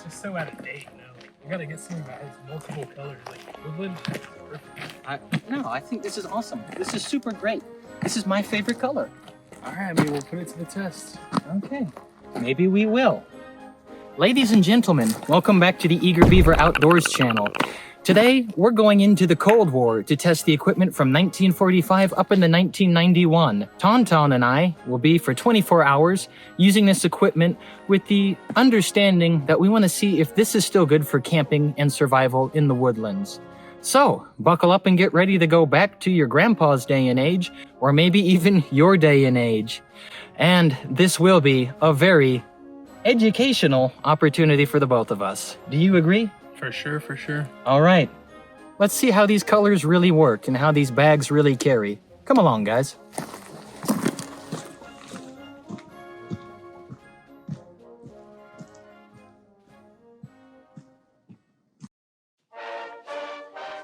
It's just so out of date now. Like, we gotta get something that has multiple colors, like woodland. No, I think this is awesome. This is super great. This is my favorite color. All right, maybe we'll put it to the test. Okay, maybe we will. Ladies and gentlemen, welcome back to the Eager Beaver Outdoors channel. Today, we're going into the Cold War to test the equipment from 1945 up into 1991. Tauntaun and I will be for 24 hours using this equipment with the understanding that we want to see if this is still good for camping and survival in the woodlands. So, buckle up and get ready to go back to your grandpa's day and age, or maybe even your day and age. And this will be a very educational opportunity for the both of us. Do you agree? For sure, for sure. All right. Let's see how these colors really work and how these bags really carry. Come along, guys.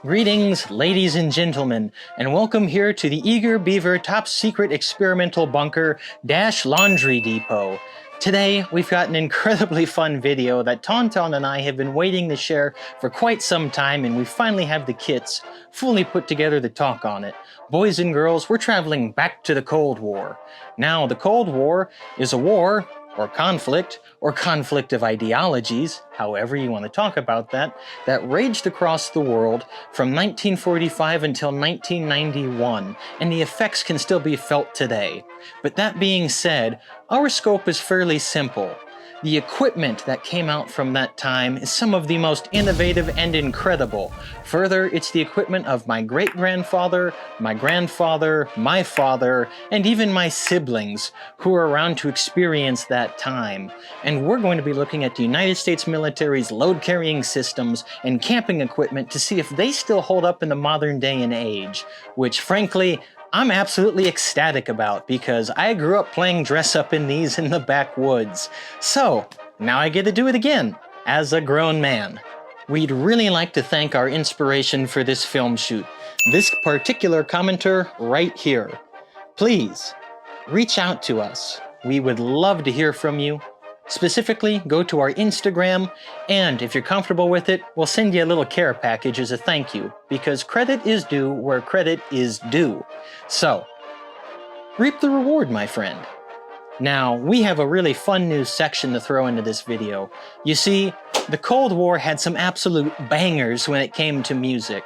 Greetings, ladies and gentlemen, and welcome here to the Eager Beaver Top Secret Experimental Bunker Dash Laundry Depot. Today, we've got an incredibly fun video that Tauntaun and I have been waiting to share for quite some time, and we finally have the kits fully put together to talk on it. Boys and girls, we're traveling back to the Cold War. Now, the Cold War is a war, or conflict of ideologies, however you want to talk about that raged across the world from 1945 until 1991, and the effects can still be felt today. But that being said, our scope is fairly simple. The equipment that came out from that time is some of the most innovative and incredible. Further, it's the equipment of my great-grandfather, my grandfather, my father, and even my siblings who were around to experience that time. And we're going to be looking at the United States military's load-carrying systems and camping equipment to see if they still hold up in the modern day and age, which frankly, I'm absolutely ecstatic about because I grew up playing dress-up in these in the backwoods. So, now I get to do it again, as a grown man. We'd really like to thank our inspiration for this film shoot, this particular commenter right here. Please, reach out to us. We would love to hear from you. Specifically, go to our Instagram, and if you're comfortable with it, we'll send you a little care package as a thank you, because credit is due where credit is due. So, reap the reward, my friend. Now, we have a really fun new section to throw into this video. You see, the Cold War had some absolute bangers when it came to music.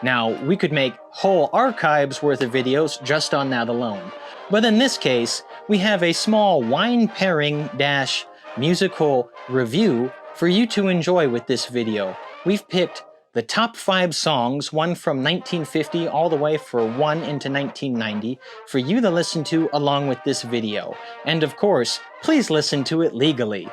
Now, we could make whole archives worth of videos just on that alone. But in this case, we have a small wine pairing dash musical review for you to enjoy with this video. We've picked the top 5 songs, one from 1950 all the way for one into 1990, for you to listen to along with this video. And of course, please listen to it legally.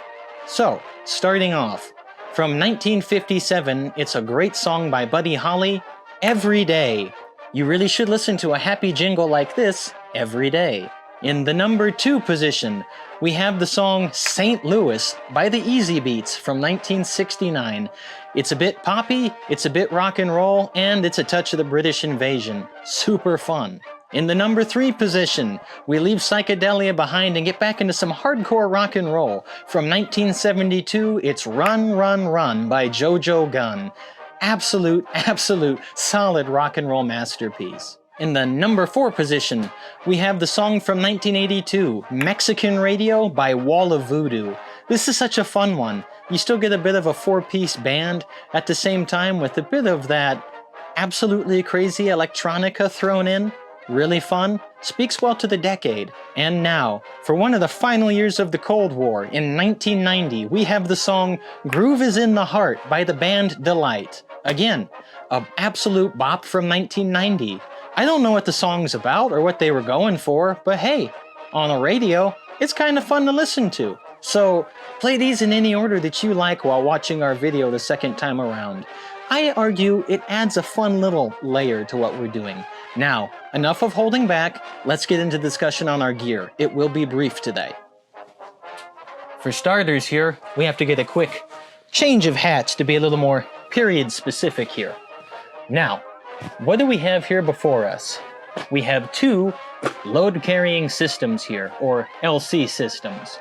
So, starting off, from 1957, it's a great song by Buddy Holly, Every Day. You really should listen to a happy jingle like this every day. In the number 2 position, we have the song St. Louis by the Easy Beats from 1969. It's a bit poppy, it's a bit rock and roll, and it's a touch of the British invasion. Super fun. In the number 3 position, we leave psychedelia behind and get back into some hardcore rock and roll. From 1972, it's Run, Run, Run by JoJo Gunn. Absolute solid rock and roll masterpiece. In the number 4 position, we have the song from 1982, Mexican Radio by Wall of Voodoo. This is such a fun one. You still get a bit of a 4-piece band at the same time with a bit of that absolutely crazy electronica thrown in. Really fun, speaks well to the decade. And now, for one of the final years of the Cold War, in 1990, we have the song Groove is in the Heart by the band Delight. Again, an absolute bop from 1990. I don't know what the song's about or what they were going for, but hey, on the radio, it's kind of fun to listen to. So, play these in any order that you like while watching our video the second time around. I argue it adds a fun little layer to what we're doing. Now, enough of holding back, let's get into discussion on our gear. It will be brief today. For starters here, we have to get a quick change of hats to be a little more period specific here. Now, what do we have here before us? We have 2 load-carrying systems here, or LC systems.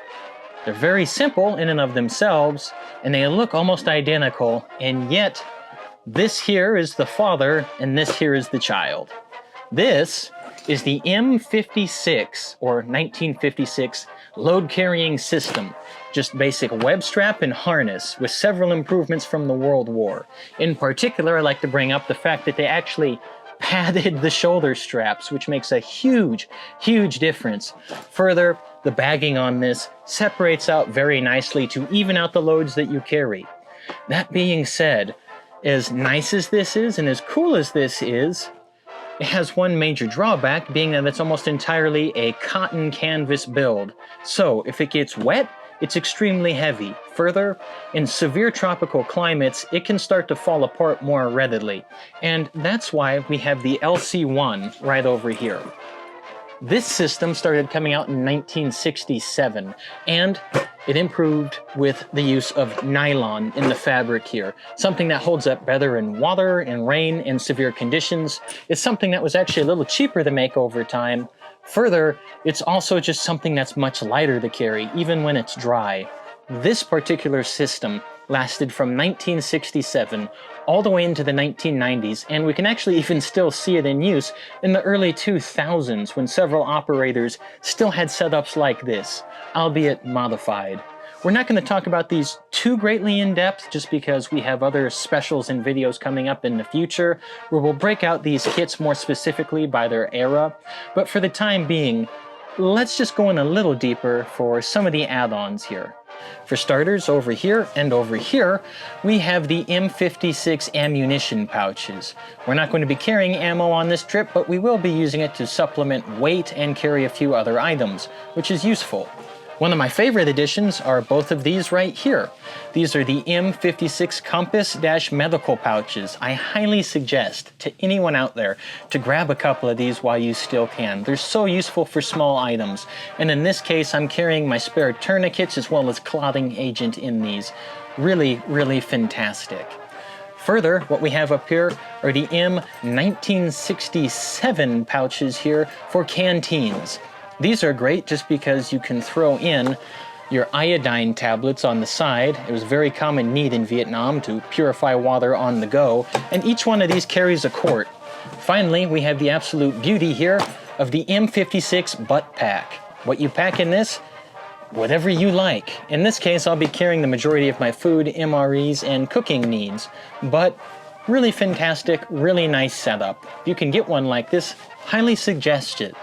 They're very simple in and of themselves, and they look almost identical, and yet this here is the father and this here is the child. This is the M56 or 1956 load carrying system. Just basic web strap and harness with several improvements from the World War. In particular, I like to bring up the fact that they actually padded the shoulder straps, which makes a huge, huge difference. Further, the bagging on this separates out very nicely to even out the loads that you carry. That being said, as nice as this is and as cool as this is, it has one major drawback, being that it's almost entirely a cotton canvas build. So if it gets wet, it's extremely heavy. Further, in severe tropical climates, it can start to fall apart more readily. And that's why we have the LC1 right over here. This system started coming out in 1967, and it improved with the use of nylon in the fabric here, something that holds up better in water and rain and severe conditions. It's something that was actually a little cheaper to make over time. Further, it's also just something that's much lighter to carry, even when it's dry. This particular system lasted from 1967 all the way into the 1990s, and we can actually even still see it in use in the early 2000s when several operators still had setups like this, albeit modified. We're not going to talk about these too greatly in depth just because we have other specials and videos coming up in the future where we'll break out these kits more specifically by their era, but for the time being, let's just go in a little deeper for some of the add-ons here. For starters, over here and over here, we have the M56 ammunition pouches. We're not going to be carrying ammo on this trip, but we will be using it to supplement weight and carry a few other items, which is useful. One of my favorite additions are both of these right here. These are the M56 Compass-medical pouches. I highly suggest to anyone out there to grab a couple of these while you still can. They're so useful for small items. And in this case, I'm carrying my spare tourniquets as well as clotting agent in these. Really, really fantastic. Further, what we have up here are the M1967 pouches here for canteens. These are great just because you can throw in your iodine tablets on the side. It was a very common need in Vietnam to purify water on the go, and each one of these carries a quart. Finally, we have the absolute beauty here of the M56 butt pack. What you pack in this? Whatever you like. In this case, I'll be carrying the majority of my food, MREs, and cooking needs, but really fantastic, really nice setup. If you can get one like this, highly suggest it.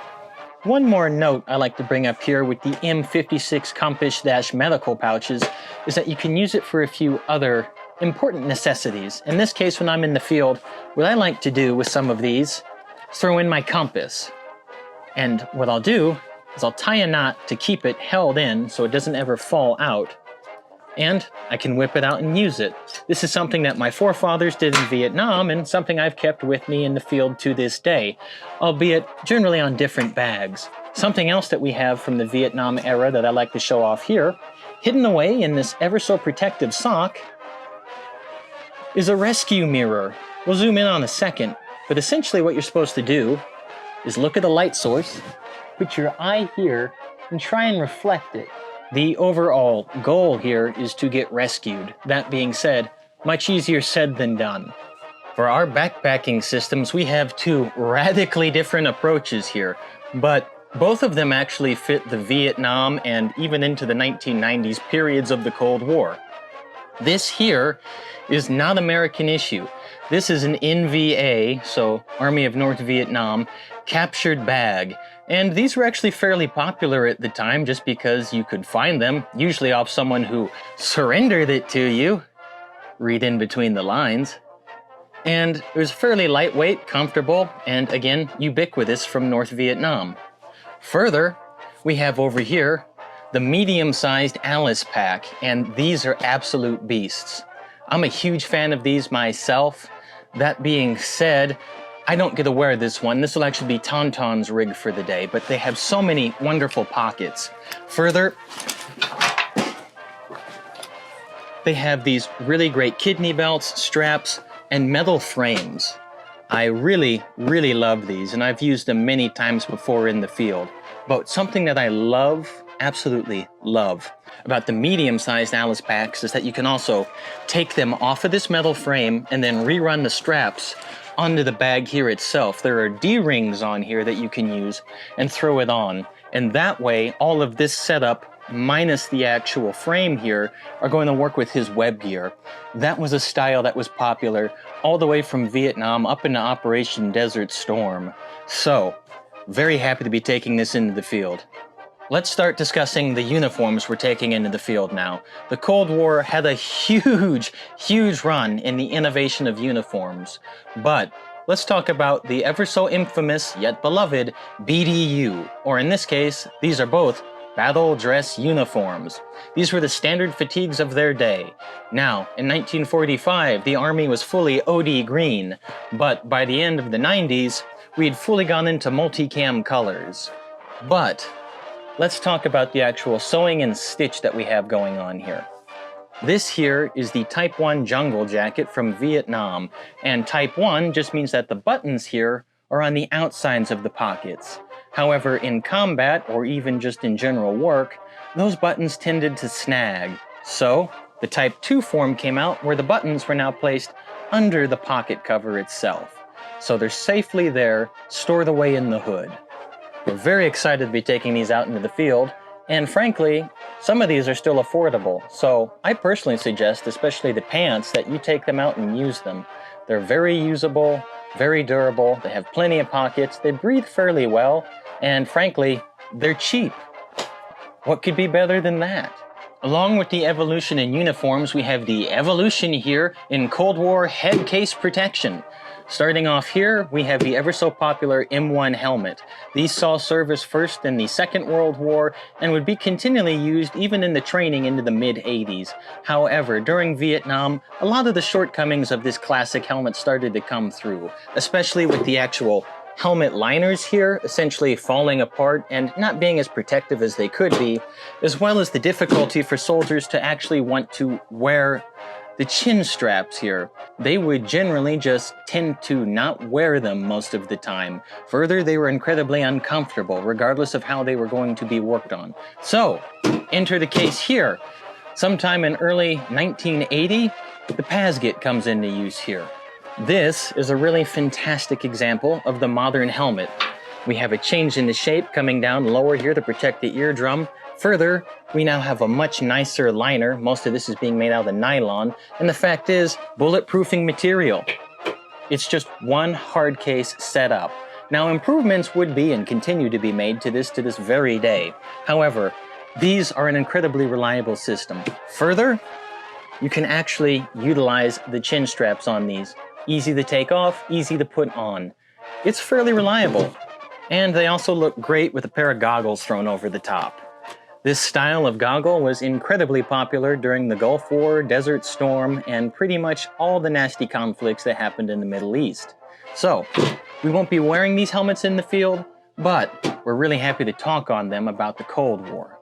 One more note I like to bring up here with the M56 Compass-medical pouches is that you can use it for a few other important necessities. In this case, when I'm in the field, what I like to do with some of these is throw in my compass. And what I'll do is I'll tie a knot to keep it held in so it doesn't ever fall out. And I can whip it out and use it. This is something that my forefathers did in Vietnam and something I've kept with me in the field to this day, albeit generally on different bags. Something else that we have from the Vietnam era that I like to show off here, hidden away in this ever so protective sock, is a rescue mirror. We'll zoom in on a second, but essentially what you're supposed to do is look at a light source, put your eye here, and try and reflect it. The overall goal here is to get rescued. That being said, much easier said than done. For our backpacking systems, we have two radically different approaches here, but both of them actually fit the Vietnam and even into the 1990s periods of the Cold War. This here is not American issue. This is an NVA, so Army of North Vietnam, captured bag. And these were actually fairly popular at the time just because you could find them, usually off someone who surrendered it to you. Read in between the lines. And it was fairly lightweight, comfortable, and again, ubiquitous from North Vietnam. Further, we have over here the medium-sized Alice pack, and these are absolute beasts. I'm a huge fan of these myself. That being said, I don't get to wear this one. This will actually be Tauntaun's rig for the day, but they have so many wonderful pockets. Further, they have these really great kidney belts, straps, and metal frames. I really, really love these, and I've used them many times before in the field. But something that I love absolutely love about the medium-sized Alice packs is that you can also take them off of this metal frame and then rerun the straps onto the bag here itself. There are D-rings on here that you can use and throw it on. And that way, all of this setup, minus the actual frame here, are going to work with his web gear. That was a style that was popular all the way from Vietnam up into Operation Desert Storm. So, very happy to be taking this into the field. Let's start discussing the uniforms we're taking into the field now. The Cold War had a huge run in the innovation of uniforms. But let's talk about the ever so infamous yet beloved BDU, or in this case, these are both battle dress uniforms. These were the standard fatigues of their day. Now, in 1945, the Army was fully OD green, but by the end of the 90s, we had fully gone into multicam colors. But let's talk about the actual sewing and stitch that we have going on here. This here is the Type 1 jungle jacket from Vietnam, and Type 1 just means that the buttons here are on the outsides of the pockets. However, in combat, or even just in general work, those buttons tended to snag. So, the Type 2 form came out where the buttons were now placed under the pocket cover itself. So they're safely there, stored away in the hood. We're very excited to be taking these out into the field, and frankly, some of these are still affordable, so I personally suggest, especially the pants, that you take them out and use them. They're very usable, very durable, they have plenty of pockets, they breathe fairly well, and frankly, they're cheap. What could be better than that? Along with the evolution in uniforms, we have the evolution here in Cold War head case protection. Starting off here, we have the ever so popular M1 helmet. These saw service first in the Second World War and would be continually used even in the training into the mid-80s. However, during Vietnam, a lot of the shortcomings of this classic helmet started to come through, especially with the actual helmet liners here essentially falling apart and not being as protective as they could be, as well as the difficulty for soldiers to actually want to wear the chin straps here. They would generally just tend to not wear them most of the time. Further, they were incredibly uncomfortable, regardless of how they were going to be worked on. So, enter the case here. Sometime in early 1980, the Pasget comes into use here. This is a really fantastic example of the modern helmet. We have a change in the shape coming down lower here to protect the eardrum. Further, we now have a much nicer liner. Most of this is being made out of nylon, and the fact is, bulletproofing material. It's just one hard case setup. Now, improvements would be and continue to be made to this very day. However, these are an incredibly reliable system. Further, you can actually utilize the chin straps on these. Easy to take off, easy to put on. It's fairly reliable. And they also look great with a pair of goggles thrown over the top. This style of goggle was incredibly popular during the Gulf War, Desert Storm, and pretty much all the nasty conflicts that happened in the Middle East. So, we won't be wearing these helmets in the field, but we're really happy to talk on them about the Cold War.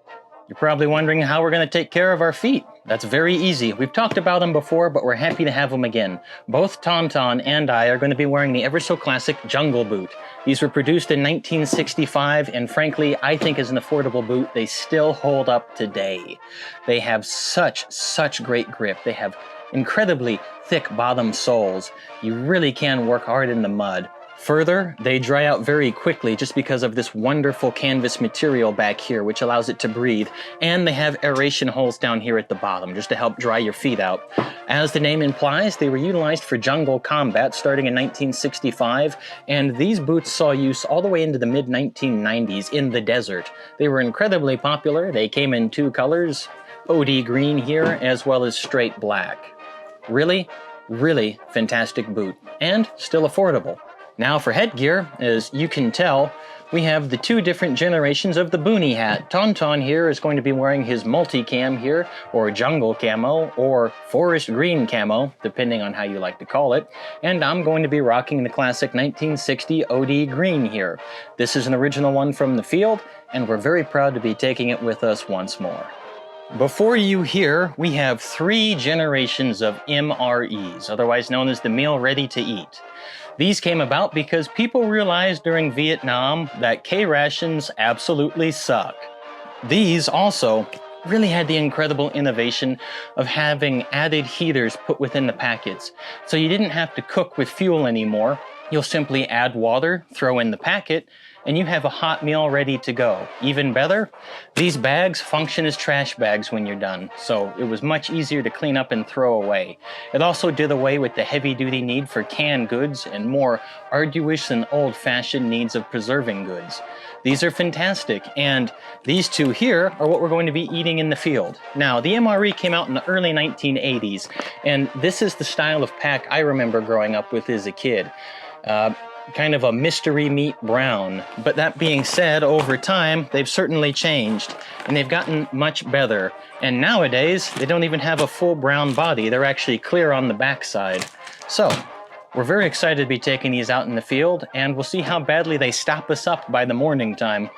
You're probably wondering how we're going to take care of our feet. That's very easy. We've talked about them before, but we're happy to have them again. Both Tauntaun and I are going to be wearing the ever so classic Jungle Boot. These were produced in 1965, and frankly, I think as an affordable boot, they still hold up today. They have such great grip. They have incredibly thick bottom soles. You really can work hard in the mud. Further, they dry out very quickly just because of this wonderful canvas material back here, which allows it to breathe, and they have aeration holes down here at the bottom just to help dry your feet out. As the name implies, they were utilized for jungle combat starting in 1965, and these boots saw use all the way into the mid-1990s in the desert. They were incredibly popular. They came in two colors, OD green here, as well as straight black. Really fantastic boot, and still affordable. Now for headgear, as you can tell, we have the two different generations of the Boonie hat. Tauntaun here is going to be wearing his multicam here, or jungle camo, or forest green camo, depending on how you like to call it. And I'm going to be rocking the classic 1960 OD green here. This is an original one from the field, and we're very proud to be taking it with us once more. Before you here, we have 3 generations of MREs, otherwise known as the meal ready to eat. These came about because people realized during Vietnam that K-rations absolutely suck. These also really had the incredible innovation of having added heaters put within the packets. So you didn't have to cook with fuel anymore. You'll simply add water, throw in the packet, and you have a hot meal ready to go. Even better, these bags function as trash bags when you're done, so it was much easier to clean up and throw away. It also did away with the heavy-duty need for canned goods and more arduous and old-fashioned needs of preserving goods. These are fantastic, and these two here are what we're going to be eating in the field. Now, the MRE came out in the early 1980s, and this is the style of pack I remember growing up with as a kid. Kind of a mystery meat brown. But that being said, over time, they've certainly changed, and they've gotten much better. And nowadays, they don't even have a full brown body. They're actually clear on the backside. So, we're very excited to be taking these out in the field, and we'll see how badly they stop us up by the morning time.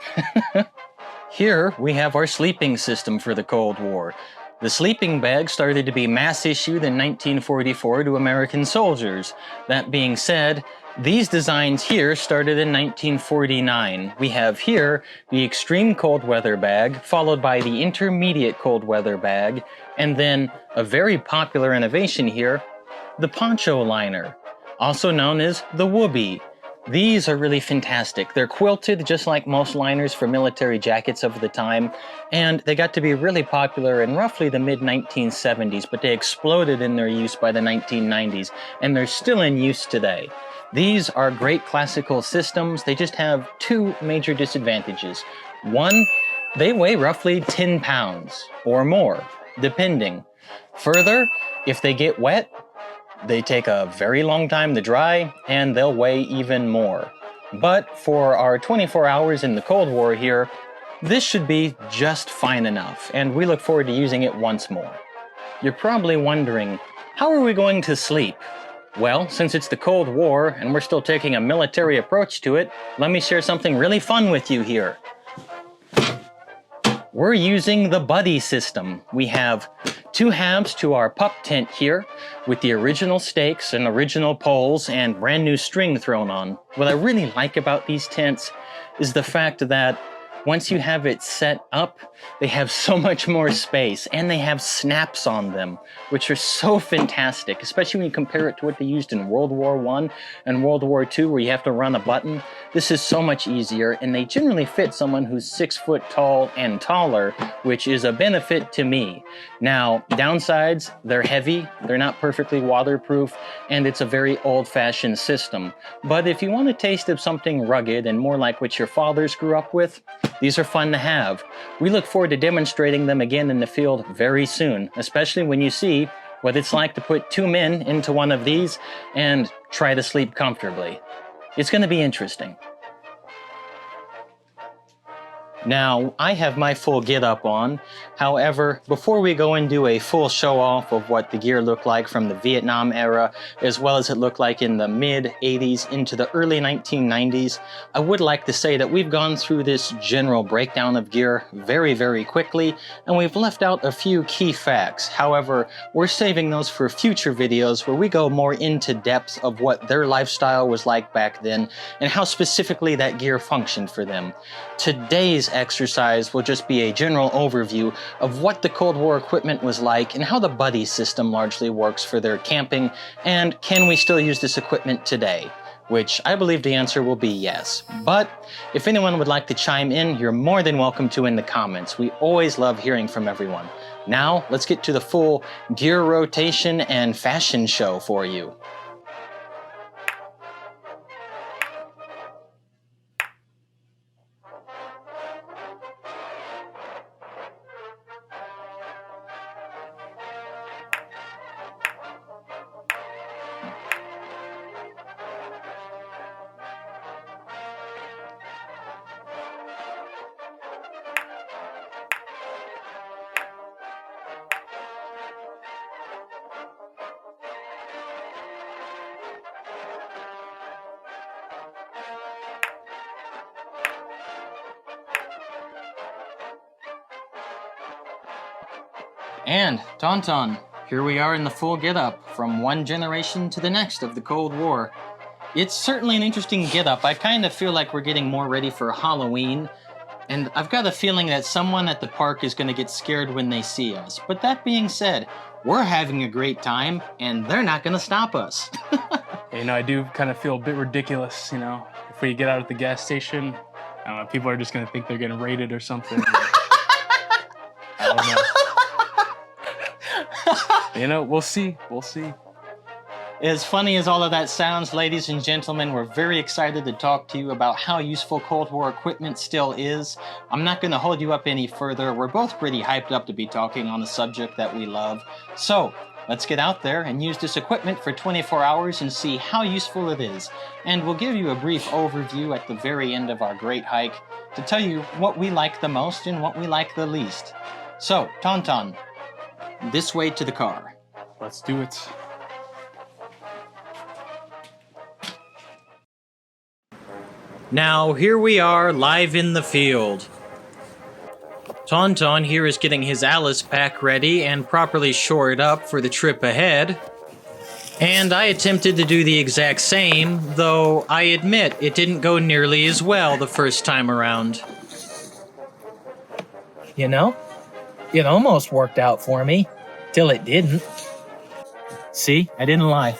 Here, we have our sleeping system for the Cold War. The sleeping bag started to be mass issued in 1944 to American soldiers. That being said, these designs here started in 1949. We have here the extreme cold weather bag, followed by the intermediate cold weather bag, and then a very popular innovation here, the poncho liner, also known as the wooby. These are really fantastic. They're quilted just like most liners for military jackets of the time, and they got to be really popular in roughly the mid-1970s, but they exploded in their use by the 1990s, and they're still in use today. These are great classical systems. They just have two major disadvantages. One, they weigh roughly 10 pounds or more, depending. Further, if they get wet, they take a very long time to dry, and they'll weigh even more. But for our 24 hours in the Cold War here, this should be just fine enough, and we look forward to using it once more. You're probably wondering, how are we going to sleep? Well, since it's the Cold War, and we're still taking a military approach to it, let me share something really fun with you here. We're using the buddy system. We have two halves to our pup tent here, with the original stakes and original poles and brand new string thrown on. What I really like about these tents is the fact that once you have it set up, they have so much more space, and they have snaps on them, which are so fantastic, especially when you compare it to what they used in World War I and World War II, where you have to run a button. This is so much easier, and they generally fit someone who's 6 foot tall and taller, which is a benefit to me. Now, downsides, they're heavy, they're not perfectly waterproof, and it's a very old-fashioned system. But if you want a taste of something rugged and more like what your fathers grew up with, these are fun to have. We look forward to demonstrating them again in the field very soon, especially when you see what it's like to put two men into one of these and try to sleep comfortably. It's going to be interesting. Now, I have my full get-up on. However, before we go and do a full show-off of what the gear looked like from the Vietnam era, as well as it looked like in the mid-80s into the early 1990s, I would like to say that we've gone through this general breakdown of gear very, very quickly, and we've left out a few key facts. However, we're saving those for future videos where we go more into depth of what their lifestyle was like back then, and how specifically that gear functioned for them. Today's exercise will just be a general overview of what the Cold War equipment was like and how the buddy system largely works for their camping, and can we still use this equipment today? Which I believe the answer will be yes. But if anyone would like to chime in, you're more than welcome to in the comments. We always love hearing from everyone. Now, let's get to the full gear rotation and fashion show for you. And, Tauntaun, here we are in the full get-up, from one generation to the next of the Cold War. It's certainly an interesting get-up. I kind of feel like we're getting more ready for Halloween, and I've got a feeling that someone at the park is going to get scared when they see us. But that being said, we're having a great time, and they're not going to stop us. You know, I do kind of feel a bit ridiculous, you know, if we get out at the gas station, I don't know, people are just going to think they're getting raided or something. I don't know. You know, we'll see. We'll see. As funny as all of that sounds, ladies and gentlemen, we're very excited to talk to you about how useful Cold War equipment still is. I'm not going to hold you up any further. We're both pretty hyped up to be talking on a subject that we love. So, let's get out there and use this equipment for 24 hours and see how useful it is. And we'll give you a brief overview at the very end of our great hike to tell you what we like the most and what we like the least. So, Tauntaun, this way to the car. Let's do it. Now, here we are, live in the field. Tauntaun here is getting his Alice pack ready and properly shored up for the trip ahead. And I attempted to do the exact same, though I admit it didn't go nearly as well the first time around. You know, it almost worked out for me, till it didn't. See, I didn't lie.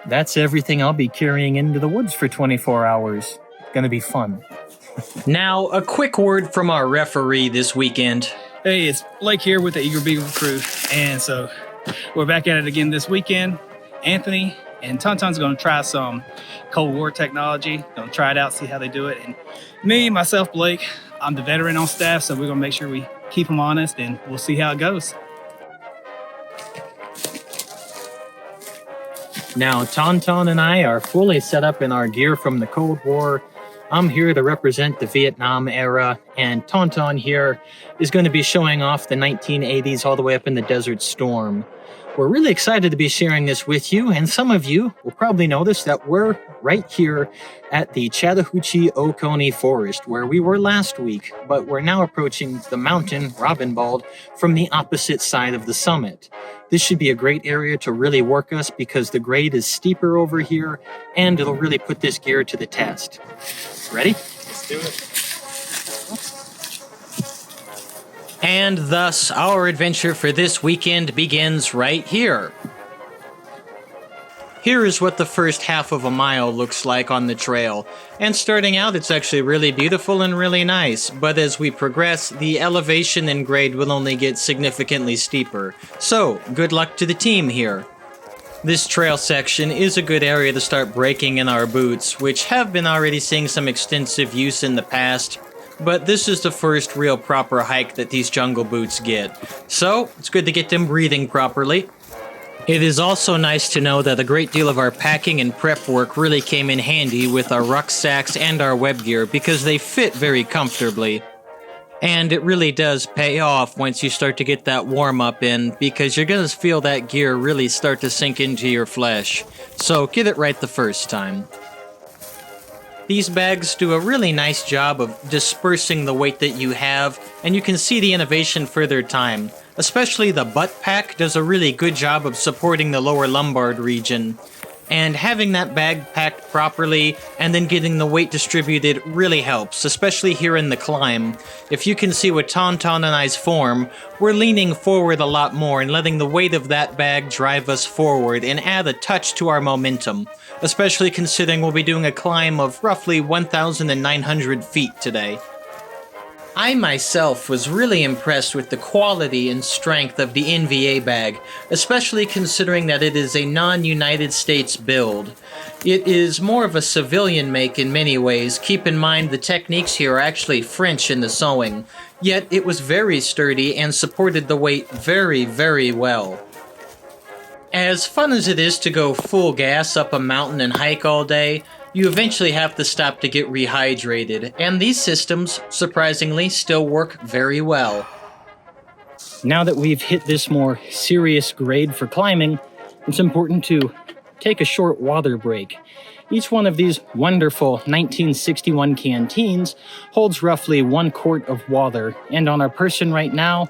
That's everything I'll be carrying into the woods for 24 hours. Gonna be fun. Now, a quick word from our referee this weekend. Hey, it's Blake here with the Eager Beaver crew, and so we're back at it again this weekend. Anthony and Tauntaun's going to try some Cold War technology, going to try it out, see how they do it. And me, myself, Blake, I'm the veteran on staff, so we're going to make sure we keep them honest, and we'll see how it goes. Now, Tauntaun and I are fully set up in our gear from the Cold War. I'm here to represent the Vietnam era, and Tauntaun here is going to be showing off the 1980s all the way up in the Desert Storm. We're really excited to be sharing this with you, and some of you will probably notice that we're right here at the Chattahoochee Oconee Forest, where we were last week, but we're now approaching the mountain, Robinbald, from the opposite side of the summit. This should be a great area to really work us because the grade is steeper over here, and it'll really put this gear to the test. Ready? Let's do it. And thus, our adventure for this weekend begins right here. Here is what the first half of a mile looks like on the trail. And starting out, it's actually really beautiful and really nice, but as we progress, the elevation and grade will only get significantly steeper. So, good luck to the team here. This trail section is a good area to start breaking in our boots, which have been already seeing some extensive use in the past, but this is the first real proper hike that these jungle boots get. So, it's good to get them breathing properly. It is also nice to know that a great deal of our packing and prep work really came in handy with our rucksacks and our web gear because they fit very comfortably. And it really does pay off once you start to get that warm-up in because you're going to feel that gear really start to sink into your flesh. So get it right the first time. These bags do a really nice job of dispersing the weight that you have, and you can see the innovation further time. Especially the butt pack does a really good job of supporting the lower lumbar region. And having that bag packed properly and then getting the weight distributed really helps, especially here in the climb. If you can see with Tauntaun and I's form, we're leaning forward a lot more and letting the weight of that bag drive us forward and add a touch to our momentum, especially considering we'll be doing a climb of roughly 1,900 feet today. I myself was really impressed with the quality and strength of the NVA bag, especially considering that it is a non-United States build. It is more of a civilian make in many ways. Keep in mind the techniques here are actually French in the sewing, yet it was very sturdy and supported the weight very, very well. As fun as it is to go full gas up a mountain and hike all day, you eventually have to stop to get rehydrated, and these systems, surprisingly, still work very well. Now that we've hit this more serious grade for climbing, it's important to take a short water break. Each one of these wonderful 1961 canteens holds roughly 1 quart of water, and on our person right now,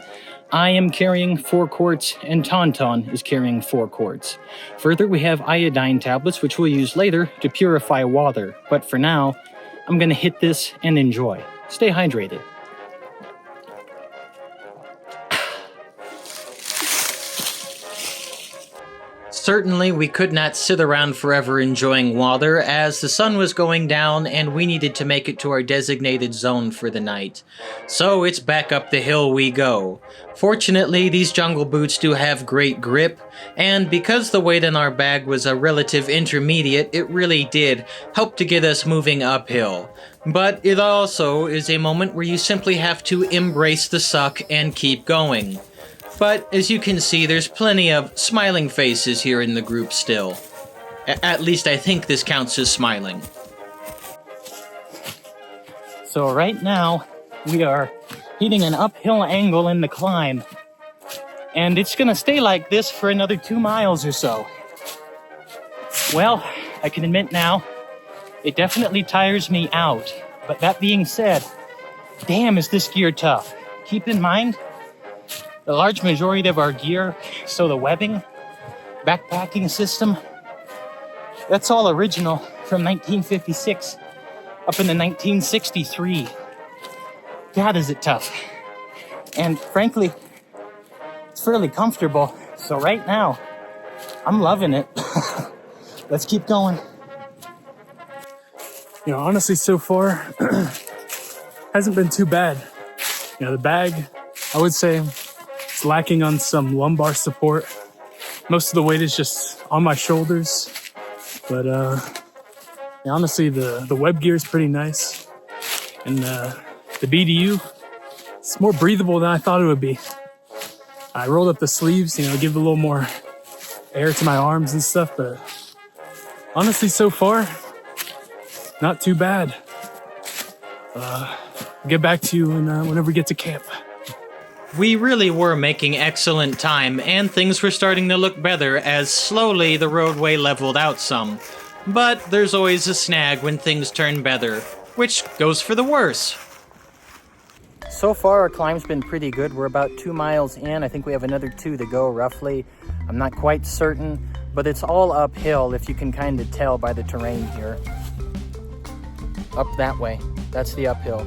I am carrying 4 quarts and Tauntaun is carrying 4 quarts. Further, we have iodine tablets which we'll use later to purify water, but for now, I'm gonna hit this and enjoy. Stay hydrated. Certainly, we could not sit around forever enjoying water, as the sun was going down and we needed to make it to our designated zone for the night. So it's back up the hill we go. Fortunately, these jungle boots do have great grip, and because the weight in our bag was a relative intermediate, it really did help to get us moving uphill. But it also is a moment where you simply have to embrace the suck and keep going. But as you can see, there's plenty of smiling faces here in the group still. At least I think this counts as smiling. So right now, we are hitting an uphill angle in the climb. And it's gonna stay like this for another 2 miles or so. Well, I can admit now, it definitely tires me out. But that being said, damn is this gear tough. Keep in mind, the large majority of our gear, so the webbing, backpacking system, that's all original from 1956 up into 1963. God, is it tough. And frankly, it's fairly comfortable. So right now, I'm loving it. Let's keep going. You know, honestly, so far, hasn't been too bad. You know, the bag, I would say, it's lacking on some lumbar support. Most of the weight is just on my shoulders. But yeah, honestly, the web gear is pretty nice. And the BDU, it's more breathable than I thought it would be. I rolled up the sleeves, you know, give a little more air to my arms and stuff. But honestly, so far, not too bad. I'll get back to you whenever we get to camp. We really were making excellent time, and things were starting to look better as slowly the roadway leveled out some. But there's always a snag when things turn better, which goes for the worse. So far, our climb's been pretty good. We're about 2 miles in. I think we have another 2 to go, roughly. I'm not quite certain, but it's all uphill, if you can kind of tell by the terrain here. Up that way. That's the uphill.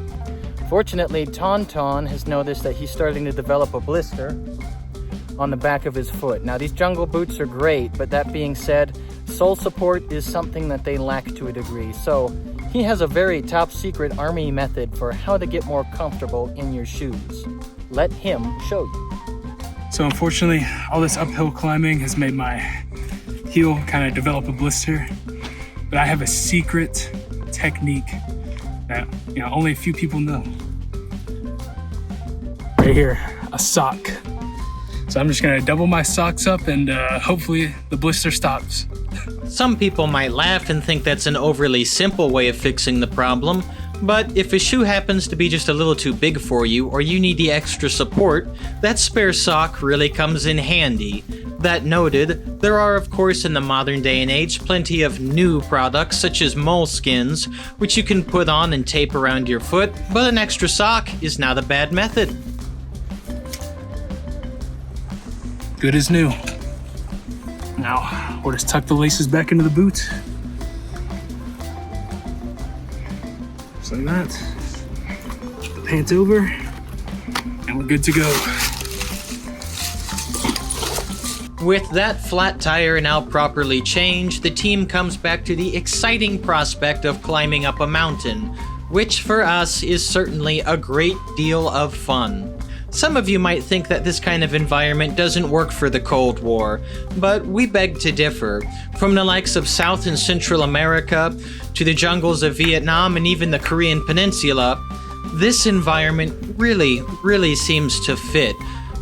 Fortunately, Tauntaun has noticed that he's starting to develop a blister on the back of his foot. Now, these jungle boots are great, but that being said, sole support is something that they lack to a degree. So he has a very top secret army method for how to get more comfortable in your shoes. Let him show you. So unfortunately, all this uphill climbing has made my heel kind of develop a blister. But I have a secret technique that, you know, only a few people know. Right here, a sock. So I'm just gonna double my socks up and hopefully the blister stops. Some people might laugh and think that's an overly simple way of fixing the problem, but if a shoe happens to be just a little too big for you or you need the extra support, that spare sock really comes in handy. That noted, there are of course in the modern day and age plenty of new products such as moleskins, which you can put on and tape around your foot, but an extra sock is not a bad method. Good as new. Now, we'll just tuck the laces back into the boot. Just like that. Put the pants over, and we're good to go. With that flat tire now properly changed, the team comes back to the exciting prospect of climbing up a mountain, which for us is certainly a great deal of fun. Some of you might think that this kind of environment doesn't work for the Cold War, but we beg to differ. From the likes of South and Central America, to the jungles of Vietnam and even the Korean Peninsula, this environment really seems to fit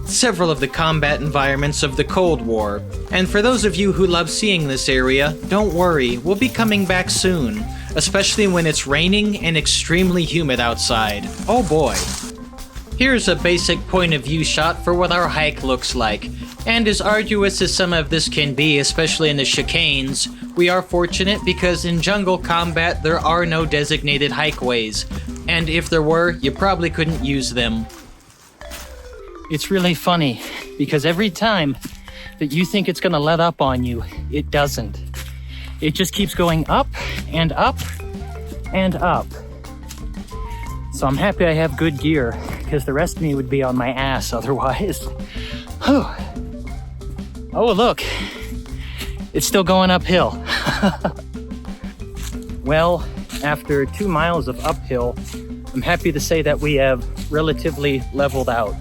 several of the combat environments of the Cold War. And for those of you who love seeing this area, don't worry, we'll be coming back soon, especially when it's raining and extremely humid outside. Oh boy. Here's a basic point of view shot for what our hike looks like. And as arduous as some of this can be, especially in the chicanes, we are fortunate because in jungle combat there are no designated hikeways. And if there were, you probably couldn't use them. It's really funny because every time that you think it's gonna let up on you, it doesn't. It just keeps going up and up and up. So I'm happy I have good gear, because the rest of me would be on my ass otherwise. Whew. Oh, look. It's still going uphill. Well, after 2 miles of uphill, I'm happy to say that we have relatively leveled out.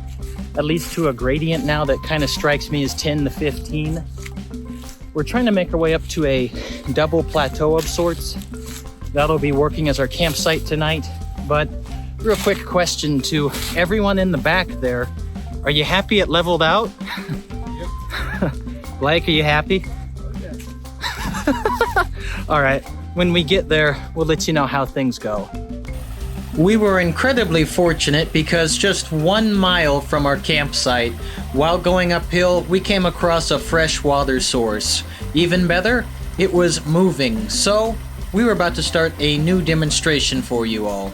At least to a gradient now that kind of strikes me as 10 to 15. We're trying to make our way up to a double plateau of sorts. That'll be working as our campsite tonight. But real quick question to everyone in the back there. Are you happy it leveled out? Yep. Blake, are you happy? Okay. All right, when we get there, we'll let you know how things go. We were incredibly fortunate because just 1 mile from our campsite, while going uphill, we came across a fresh water source. Even better, it was moving, so we were about to start a new demonstration for you all.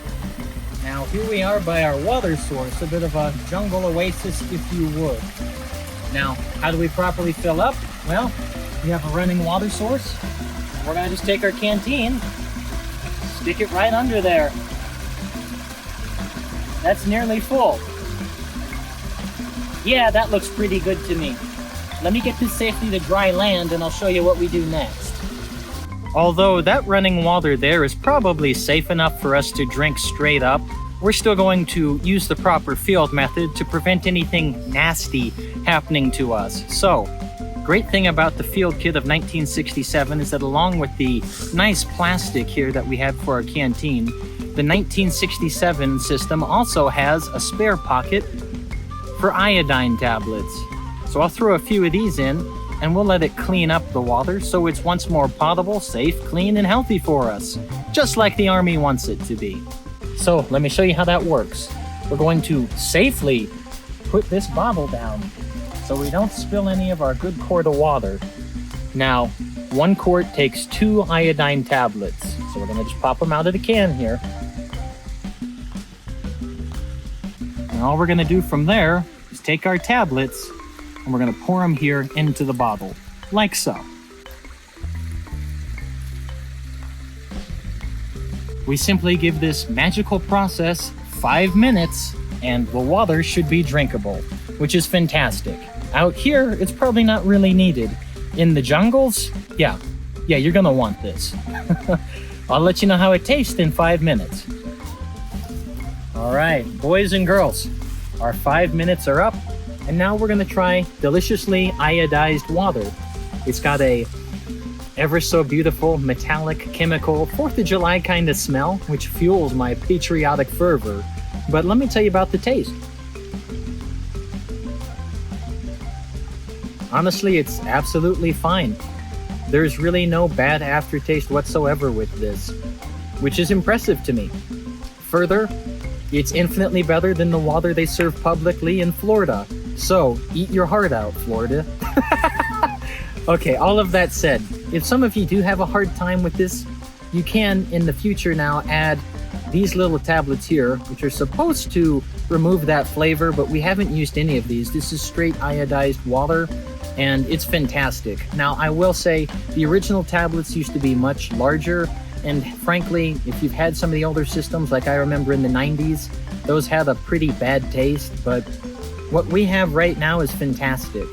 Now here we are by our water source, a bit of a jungle oasis if you would. Now, how do we properly fill up? Well, we have a running water source. We're gonna just take our canteen, stick it right under there. That's nearly full. Yeah, that looks pretty good to me. Let me get this safely to dry land and I'll show you what we do next. Although that running water there is probably safe enough for us to drink straight up, we're still going to use the proper field method to prevent anything nasty happening to us. So, great thing about the field kit of 1967 is that along with the nice plastic here that we have for our canteen, the 1967 system also has a spare pocket for iodine tablets. So I'll throw a few of these in and we'll let it clean up the water so it's once more potable, safe, clean, and healthy for us, just like the Army wants it to be. So let me show you how that works. We're going to safely put this bottle down so we don't spill any of our good quart of water. Now, 1 quart takes 2 iodine tablets. So we're gonna just pop them out of the can here. And all we're gonna do from there is take our tablets and we're gonna pour them here into the bottle, like so. We simply give this magical process 5 minutes and the water should be drinkable, which is fantastic. Out here, it's probably not really needed. In the jungles, yeah, you're gonna want this. I'll let you know how it tastes in 5 minutes. All right, boys and girls, our 5 minutes are up, and now we're gonna try deliciously iodized water. It's got a ever so beautiful metallic chemical 4th of July kind of smell, which fuels my patriotic fervor. But let me tell you about the taste. Honestly, it's absolutely fine. There's really no bad aftertaste whatsoever with this, which is impressive to me. Further, it's infinitely better than the water they serve publicly in Florida. So, eat your heart out, Florida. Okay, all of that said, if some of you do have a hard time with this, you can, in the future now, add these little tablets here, which are supposed to remove that flavor, but we haven't used any of these. This is straight iodized water, and it's fantastic. Now, I will say, the original tablets used to be much larger, and frankly, if you've had some of the older systems, like I remember in the 90s, those had a pretty bad taste, but what we have right now is fantastic.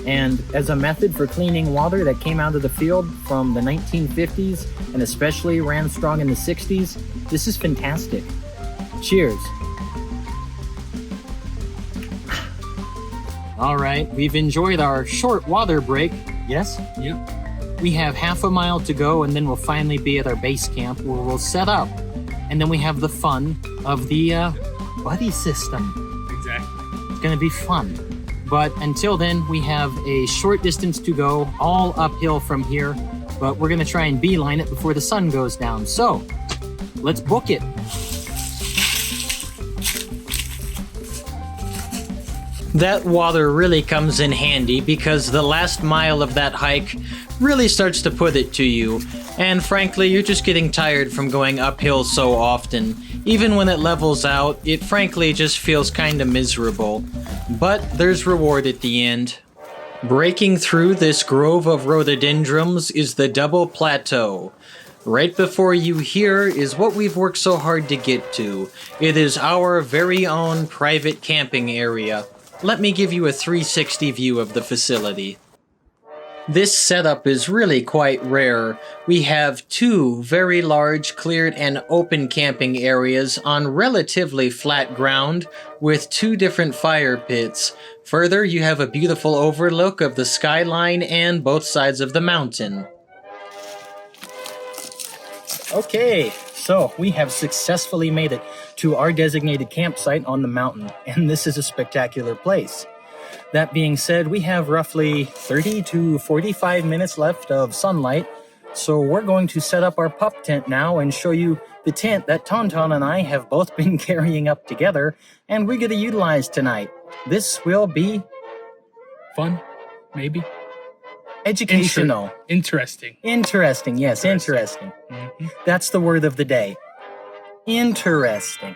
And as a method for cleaning water that came out of the field from the 1950s, and especially ran strong in the 60s, this is fantastic. Cheers. All right, we've enjoyed our short water break. Yes? Yep. We have half a mile to go, and then we'll finally be at our base camp where we'll set up. And then we have the fun of the buddy system. Exactly. It's gonna be fun. But until then, we have a short distance to go, all uphill from here, but we're gonna try and beeline it before the sun goes down. So, let's book it. That water really comes in handy because the last mile of that hike really starts to put it to you. And frankly, you're just getting tired from going uphill so often. Even when it levels out, it frankly just feels kinda miserable. But there's reward at the end. Breaking through this grove of rhododendrons is the double plateau. Right before you here is what we've worked so hard to get to. It is our very own private camping area. Let me give you a 360 view of the facility. This setup is really quite rare. We have two very large cleared and open camping areas on relatively flat ground with two different fire pits. Further, you have a beautiful overlook of the skyline and both sides of the mountain. Okay, so we have successfully made it to our designated campsite on the mountain, and this is a spectacular place. That being said, we have roughly 30 to 45 minutes left of sunlight, so we're going to set up our pup tent now and show you the tent that Tauntaun and I have both been carrying up together, and we're going to utilize tonight. This will be Fun, maybe. educational. Interesting. Interesting, yes, interesting. Mhm. That's the word of the day. Interesting.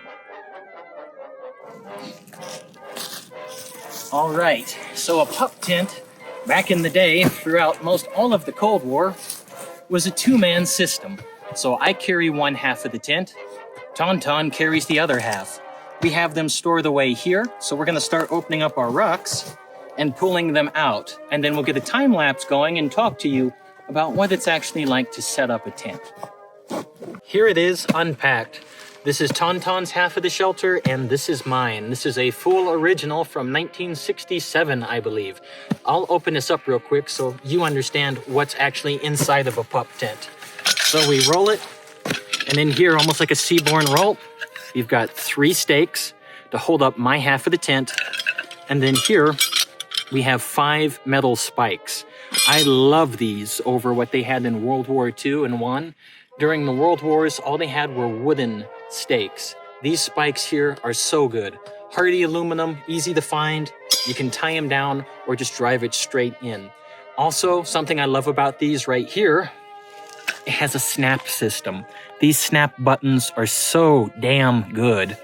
All right, so a pup tent, back in the day, throughout most all of the Cold War, was a two-man system. So I carry one half of the tent, Tauntaun carries the other half. We have them stored away here, so we're gonna start opening up our rucks and pulling them out, and then we'll get a time lapse going and talk to you about what it's actually like to set up a tent. Here it is, unpacked. This is Tauntaun's half of the shelter, and this is mine. This is a full original from 1967, I believe. I'll open this up real quick so you understand what's actually inside of a pup tent. So we roll it, and in here, almost like a seaborne roll, you've got 3 stakes to hold up my half of the tent, and then here, we have 5 metal spikes. I love these over what they had in World War II and I. During the World Wars, all they had were wooden stakes. These spikes here are so good. Hardy aluminum, easy to find. You can tie them down or just drive it straight in. Also, something I love about these right here, it has a snap system. These snap buttons are so damn good.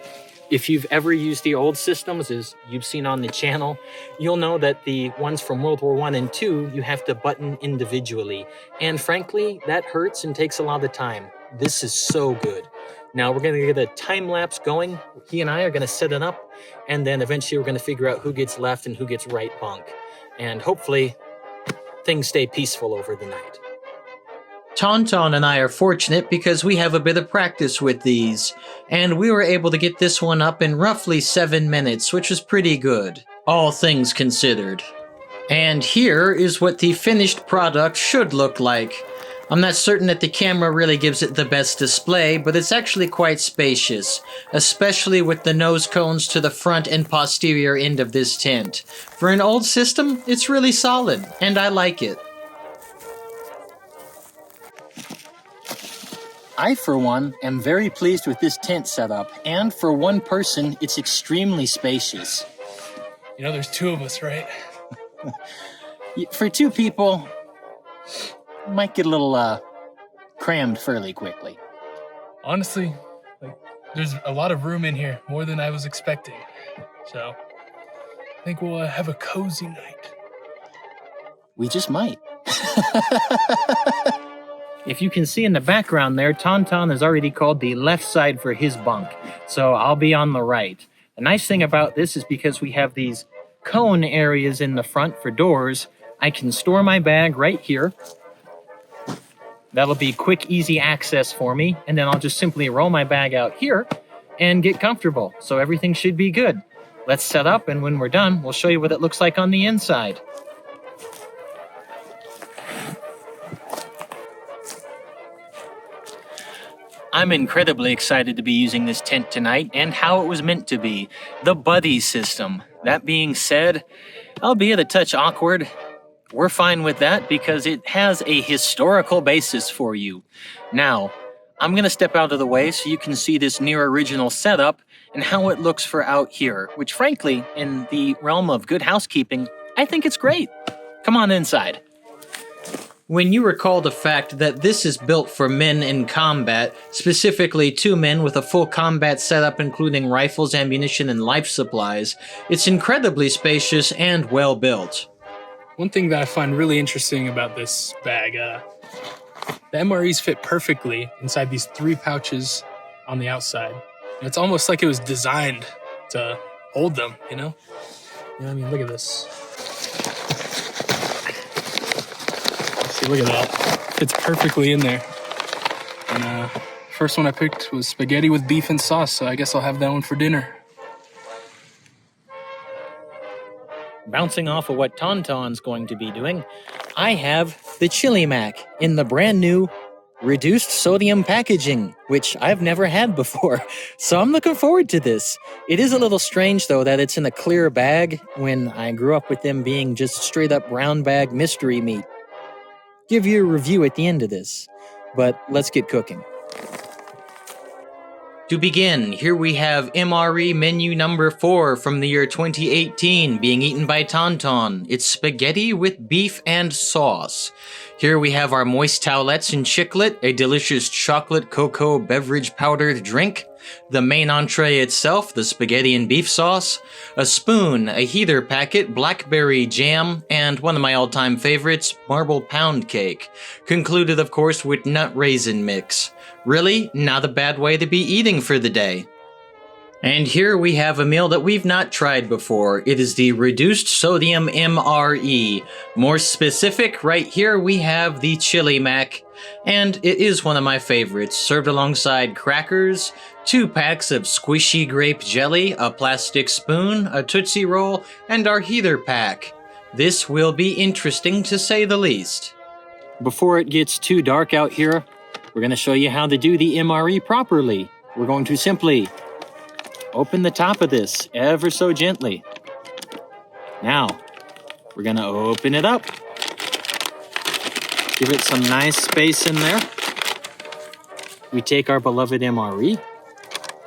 If you've ever used the old systems, as you've seen on the channel, you'll know that the ones from World War I and II, you have to button individually. And frankly, that hurts and takes a lot of time. This is so good. Now we're gonna get a time lapse going. He and I are gonna set it up, and then eventually we're gonna figure out who gets left and who gets right bunk. And hopefully, things stay peaceful over the night. Tauntaun and I are fortunate because we have a bit of practice with these, and we were able to get this one up in roughly 7 minutes, which was pretty good, all things considered. And here is what the finished product should look like. I'm not certain that the camera really gives it the best display, but it's actually quite spacious, especially with the nose cones to the front and posterior end of this tent. For an old system, it's really solid, and I like it. I, for one, am very pleased with this tent setup, and for one person, it's extremely spacious. You know, there's 2 of us, right? For 2 people, it might get a little crammed fairly quickly. Honestly, there's a lot of room in here, more than I was expecting. So, I think we'll have a cozy night. We just might. If you can see in the background there, Tauntaun has already called the left side for his bunk, so I'll be on the right. The nice thing about this is because we have these cone areas in the front for doors, I can store my bag right here. That'll be quick, easy access for me, and then I'll just simply roll my bag out here and get comfortable, so everything should be good. Let's set up, and when we're done, we'll show you what it looks like on the inside. I'm incredibly excited to be using this tent tonight and how it was meant to be, the buddy system. That being said, albeit a touch awkward, we're fine with that because it has a historical basis for you. Now, I'm going to step out of the way so you can see this near original setup and how it looks for out here, which frankly, in the realm of good housekeeping, I think it's great. Come on inside. When you recall the fact that this is built for men in combat, specifically 2 men with a full combat setup including rifles, ammunition, and life supplies, it's incredibly spacious and well built. One thing that I find really interesting about this bag, the MREs fit perfectly inside these 3 pouches on the outside. And it's almost like it was designed to hold them, you know? You know what I mean? Look at this. See, look at that. Fits perfectly in there. And first one I picked was spaghetti with beef and sauce, so I guess I'll have that one for dinner. Bouncing off of what Tauntaun's going to be doing, I have the Chili Mac in the brand new reduced sodium packaging, which I've never had before. So I'm looking forward to this. It is a little strange, though, that it's in a clear bag when I grew up with them being just straight up brown bag mystery meat. Give you a review at the end of this, but let's get cooking. To begin, here we have MRE menu number 4 from the year 2018 being eaten by Tauntaun. It's spaghetti with beef and sauce. Here we have our moist towelettes and chiclet, a delicious chocolate cocoa beverage powdered drink, the main entree itself, the spaghetti and beef sauce, a spoon, a heather packet, blackberry jam, and one of my all-time favorites, marble pound cake. Concluded, of course, with nut raisin mix. Really, not a bad way to be eating for the day. And here we have a meal that we've not tried before. It is the reduced sodium MRE. More specific, right here we have the Chili Mac. And it is one of my favorites, served alongside crackers, 2 packs of squishy grape jelly, a plastic spoon, a Tootsie Roll, and our heather pack. This will be interesting to say the least. Before it gets too dark out here, we're going to show you how to do the MRE properly. We're going to simply open the top of this ever so gently. Now, we're going to open it up. Give it some nice space in there. We take our beloved MRE.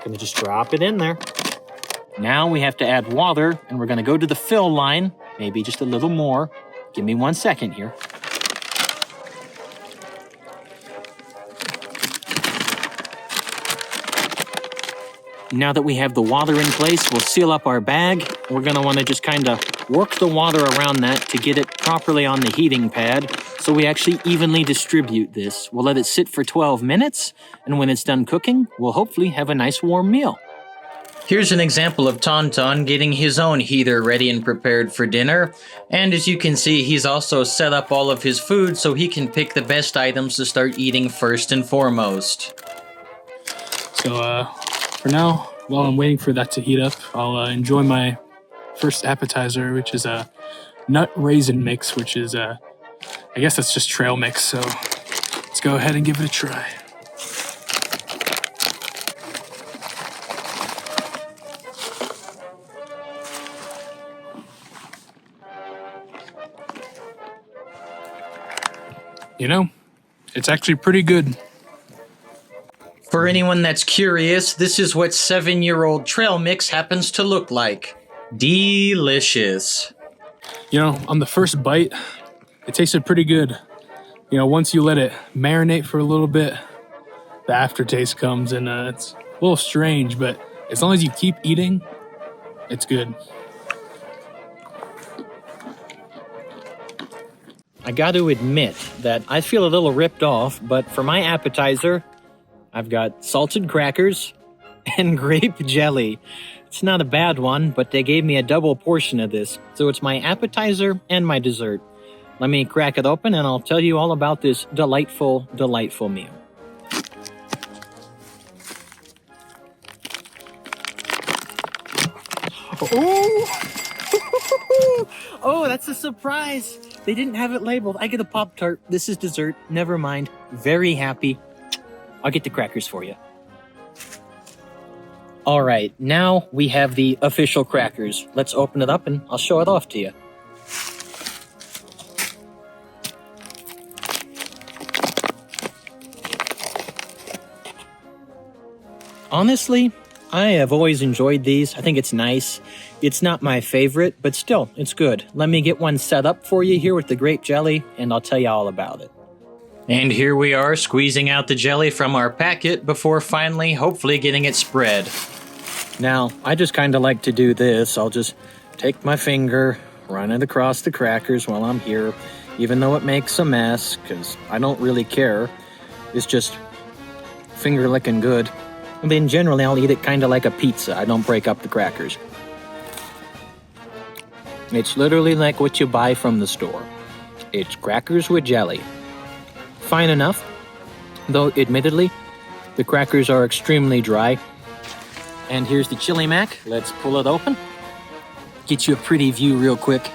Going to just drop it in there. Now we have to add water, and we're going to go to the fill line, maybe just a little more. Give me 1 second here. Now that we have the water in place, we'll seal up our bag. We're going to want to just kind of work the water around that to get it properly on the heating pad so we actually evenly distribute this. We'll let it sit for 12 minutes, and when it's done cooking, we'll hopefully have a nice warm meal. Here's an example of Tauntaun getting his own heater ready and prepared for dinner. And as you can see, he's also set up all of his food so he can pick the best items to start eating first and foremost. So, for now, while I'm waiting for that to heat up, I'll enjoy my first appetizer, which is a nut raisin mix, which is, I guess that's just trail mix, so let's go ahead and give it a try. You know, it's actually pretty good. For anyone that's curious, this is what 7-year-old trail mix happens to look like. Delicious. You know, on the first bite, it tasted pretty good. You know, once you let it marinate for a little bit, the aftertaste comes, and it's a little strange, but as long as you keep eating, it's good. I got to admit that I feel a little ripped off, but for my appetizer, I've got salted crackers and grape jelly. It's not a bad one, but they gave me a double portion of this, so it's my appetizer and my dessert. Let me crack it open and I'll tell you all about this delightful, delightful meal. Oh! Oh, that's a surprise! They didn't have it labeled. I get a Pop-Tart. This is dessert. Never mind. Very happy. I'll get the crackers for you. All right, now we have the official crackers. Let's open it up and I'll show it off to you. Honestly, I have always enjoyed these. I think it's nice. It's not my favorite, but still, it's good. Let me get one set up for you here with the grape jelly, and I'll tell you all about it. And here we are squeezing out the jelly from our packet before finally, hopefully, getting it spread. Now, I just kind of like to do this. I'll just take my finger, run it across the crackers while I'm here. even though it makes a mess, because I don't really care. It's just finger licking good. And then generally I'll eat it kind of like a pizza. I don't break up the crackers. It's literally like what you buy from the store. It's crackers with jelly. Fine enough, though admittedly, the crackers are extremely dry. And here's the chili mac. Let's pull it open. Get you a pretty view real quick.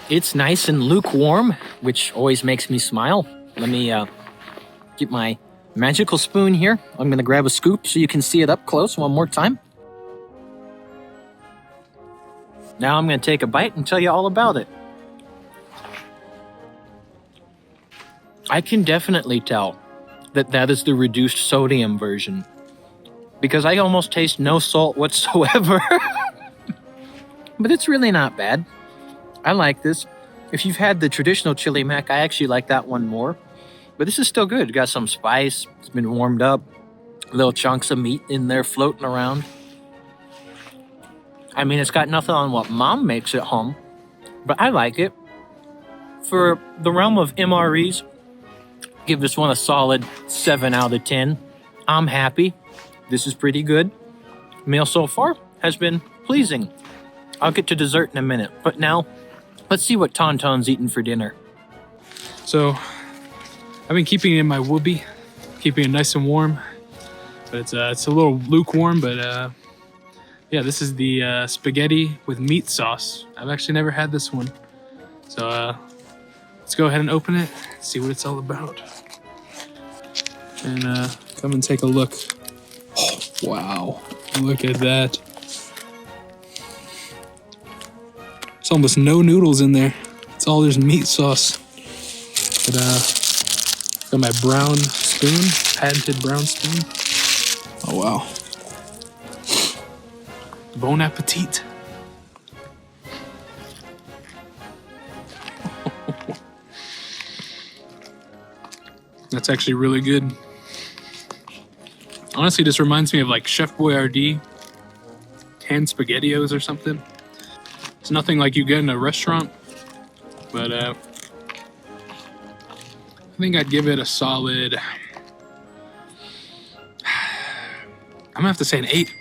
It's nice and lukewarm, which always makes me smile. Let me get my magical spoon here. I'm gonna grab a scoop so you can see it up close one more time. Now I'm gonna take a bite and tell you all about it. I can definitely tell that that is the reduced sodium version, because I almost taste no salt whatsoever. But it's really not bad. I like this. If you've had the traditional chili mac, I actually like that one more. But this is still good. Got some spice. It's been warmed up. Little chunks of meat in there floating around. I mean, it's got nothing on what Mom makes at home, but I like it. For the realm of MREs, give this one a solid 7 out of 10. I'm happy. This is pretty good. Meal so far has been pleasing. I'll get to dessert in a minute, but now let's see what Tauntaun's eating for dinner. So I've been keeping it in my whoopee, keeping it nice and warm, but it's a little lukewarm. But yeah, this is the spaghetti with meat sauce. I've actually never had this one, so let's go ahead and open it, see what it's all about, and come and take a look. Oh, wow, look at that. There's almost no noodles in there. It's all just meat sauce. But got my brown spoon, patented brown spoon. Oh wow. Bon appetit. That's actually really good. Honestly, this reminds me of like Chef Boyardee canned SpaghettiOs or something. It's nothing like you get in a restaurant, but I think I'd give it a solid, I'm gonna have to say an 8.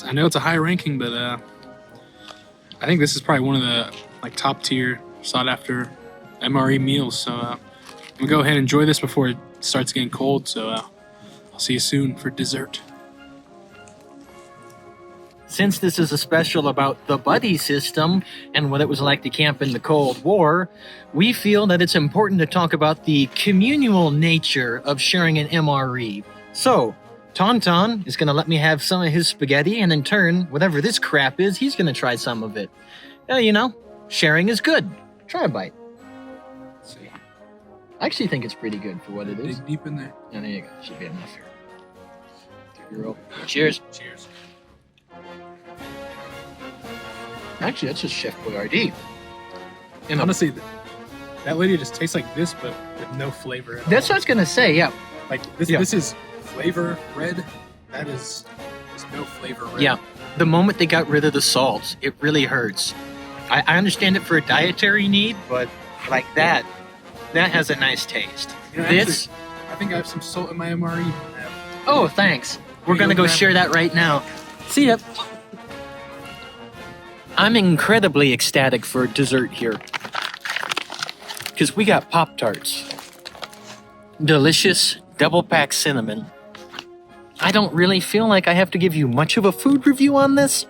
I know it's a high ranking, but I think this is probably one of the like top tier sought after MRE meals. So I'm gonna go ahead and enjoy this before it starts getting cold. So I'll see you soon for dessert. Since this is a special about the buddy system and what it was like to camp in the Cold War, we feel that it's important to talk about the communal nature of sharing an MRE. So, Tauntaun is going to let me have some of his spaghetti, and in turn, whatever this crap is, he's going to try some of it. You know, sharing is good. Try a bite. Let's see. I actually think it's pretty good for what it is. Dig deep in there. Yeah, there you go. Should be enough here. Take a roll. Cheers. Cheers. Actually, that's just Chef Boyardee. And Honestly, that lady just tastes like this, but with no flavor. that's what I was going to say, yeah. Like this. Yeah. This is flavor red. That is just no flavor red. Yeah, the moment they got rid of the salt, it really hurts. I understand it for a dietary need, but like that has a nice taste. You know, This, actually, I think I have some salt in my MRE. oh, thanks. We're going to go share that right now. See ya. I'm incredibly ecstatic for dessert here, because we got Pop-Tarts. Delicious double-pack cinnamon. I don't really feel like I have to give you much of a food review on this,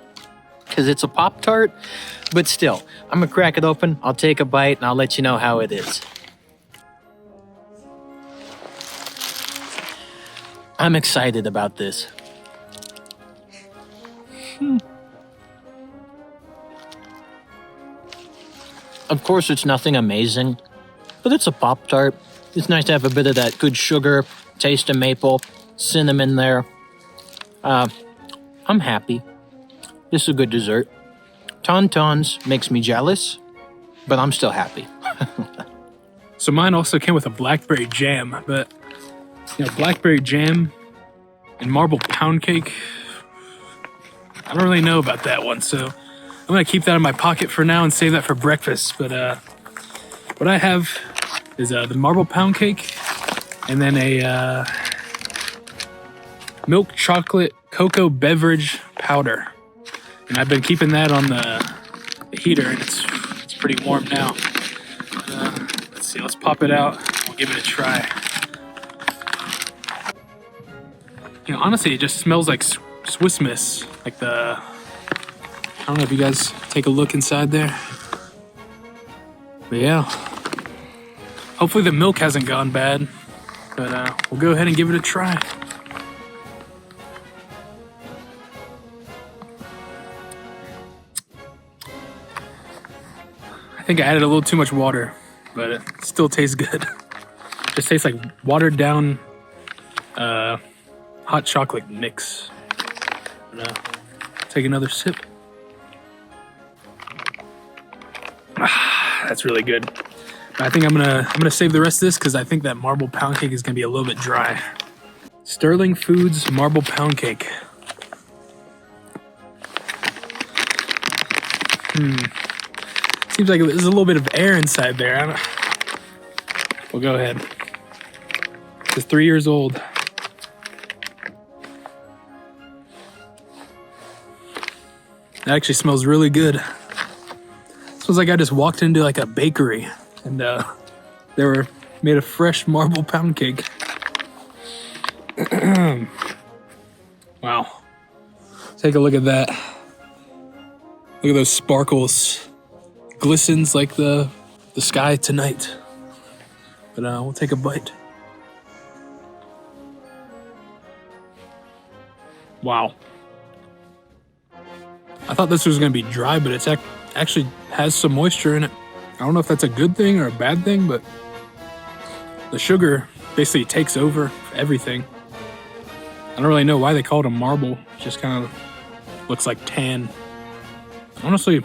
because it's a Pop-Tart, but still, I'm gonna crack it open, I'll take a bite, and I'll let you know how it is. I'm excited about this. Of course, it's nothing amazing, but it's a Pop-Tart. It's nice to have a bit of that good sugar, taste of maple, cinnamon there. I'm happy. This is a good dessert. Tauntaun's makes me jealous, but I'm still happy. So mine also came with a blackberry jam, but blackberry jam and marble pound cake. I don't really know about that one, so I'm gonna keep that in my pocket for now and save that for breakfast. But what I have is the marble pound cake and then a milk chocolate cocoa beverage powder. And I've been keeping that on the heater, and it's pretty warm now. Let's see, let's pop it out. We'll give it a try. You know, honestly, it just smells like Swiss Miss. Like I don't know if you guys take a look inside there. But yeah. Hopefully the milk hasn't gone bad. But we'll go ahead and give it a try. I think I added a little too much water, but it still tastes good. Just tastes like watered down hot chocolate mix. Take another sip. That's really good. I think I'm gonna save the rest of this because I think that marble pound cake is gonna be a little bit dry. Sterling Foods marble pound cake. Seems like there's a little bit of air inside there. We'll go ahead. It's 3 years old. It actually smells really good. It smells like I just walked into like a bakery and they were made a fresh marble pound cake. Wow. Take a look at that. Look at those sparkles. Glistens like the sky tonight. But we'll take a bite. Wow. I thought this was going to be dry, but it's actually has some moisture in it. I don't know if that's a good thing or a bad thing, but the sugar basically takes over everything. I don't really know why they call it a marble. It just kind of looks like tan. Honestly,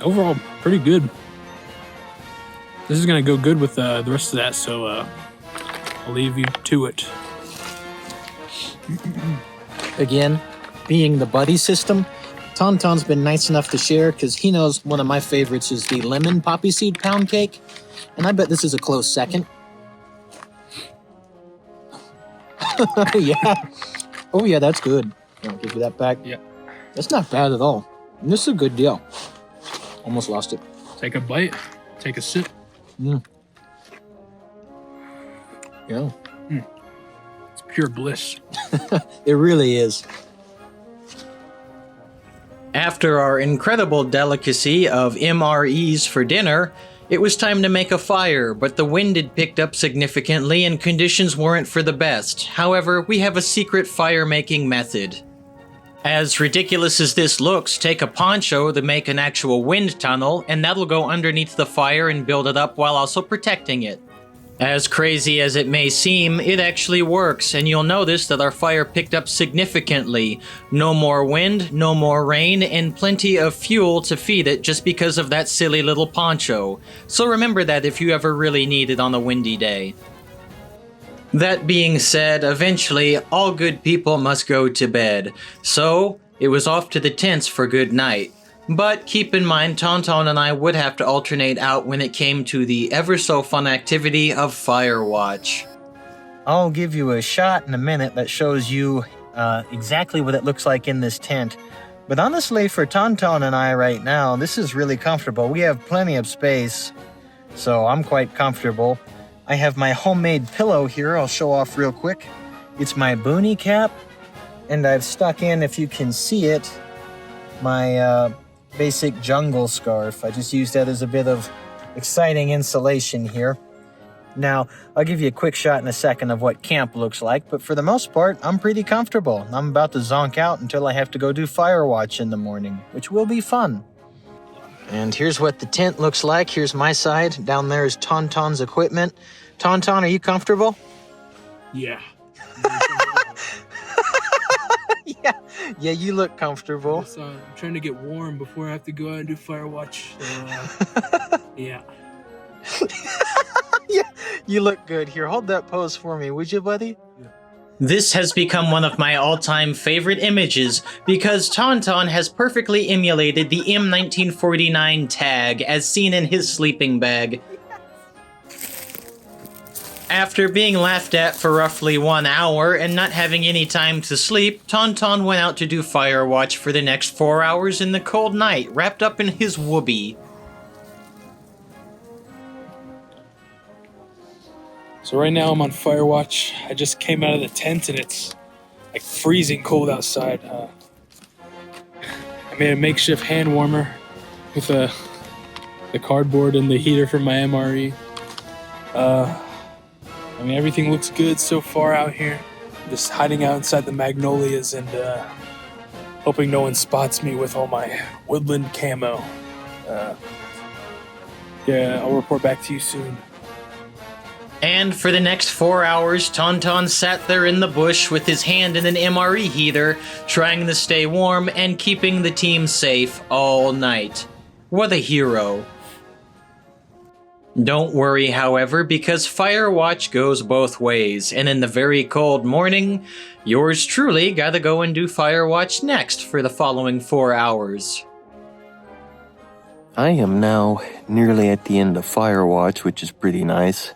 overall, pretty good. This is going to go good with the rest of that, so I'll leave you to it. Again, being the buddy system, Tauntaun's been nice enough to share because he knows one of my favorites is the lemon poppy seed pound cake, and I bet this is a close second. Yeah. Oh yeah, that's good. I'll give you that back. Yeah. That's not bad at all. This is a good deal. Almost lost it. Take a bite. Take a sip. Yeah. It's pure bliss. It really is. After our incredible delicacy of MREs for dinner, it was time to make a fire, but the wind had picked up significantly and conditions weren't for the best. However, we have a secret fire-making method. As ridiculous as this looks, take a poncho to make an actual wind tunnel, and that'll go underneath the fire and build it up while also protecting it. As crazy as it may seem, it actually works, and you'll notice that our fire picked up significantly. No more wind, no more rain, and plenty of fuel to feed it just because of that silly little poncho. So remember that if you ever really need it on a windy day. That being said, eventually, all good people must go to bed. So, it was off to the tents for good night. But keep in mind, Tauntaun and I would have to alternate out when it came to the ever-so-fun activity of Firewatch. I'll give you a shot in a minute that shows you exactly what it looks like in this tent. But honestly, for Tauntaun and I right now, this is really comfortable. We have plenty of space, so I'm quite comfortable. I have my homemade pillow here I'll show off real quick. It's my Boonie cap, and I've stuck in, if you can see it, my basic jungle scarf. I just used that as a bit of exciting insulation here. Now, I'll give you a quick shot in a second of what camp looks like, but for the most part, I'm pretty comfortable. I'm about to zonk out until I have to go do Firewatch in the morning, which will be fun. And here's what the tent looks like. Here's my side. Down there is Tauntaun's equipment. Tauntaun, are you comfortable? Yeah. Yeah, you look comfortable. So I'm trying to get warm before I have to go out and do Firewatch. Yeah. Yeah, you look good. Here, hold that pose for me, would you, buddy? This has become one of my all-time favorite images because Tauntaun has perfectly emulated the M1949 tag as seen in his sleeping bag. After being laughed at for roughly 1 hour and not having any time to sleep, Tauntaun went out to do fire watch for the next 4 hours in the cold night, wrapped up in his whoopee. So right now I'm on fire watch. I just came out of the tent and it's like freezing cold outside. I made a makeshift hand warmer with the cardboard and the heater from my MRE. I mean, everything looks good so far out here. Just hiding out inside the magnolias and hoping no one spots me with all my woodland camo. Yeah, I'll report back to you soon. And for the next 4 hours, Tauntaun sat there in the bush with his hand in an MRE heater, trying to stay warm and keeping the team safe all night. What a hero. Don't worry, however, because fire watch goes both ways, and in the very cold morning, yours truly gotta go and do fire watch next for the following 4 hours. I am now nearly at the end of fire watch, which is pretty nice.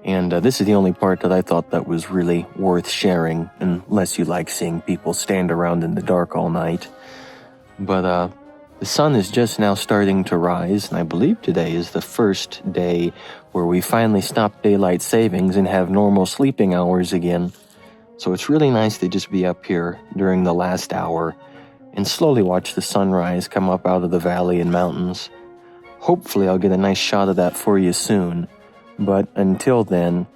And this is the only part that I thought that was really worth sharing, unless you like seeing people stand around in the dark all night. But the sun is just now starting to rise, and I believe today is the first day where we finally stop daylight savings and have normal sleeping hours again. So it's really nice to just be up here during the last hour and slowly watch the sunrise come up out of the valley and mountains. Hopefully I'll get a nice shot of that for you soon. But until then,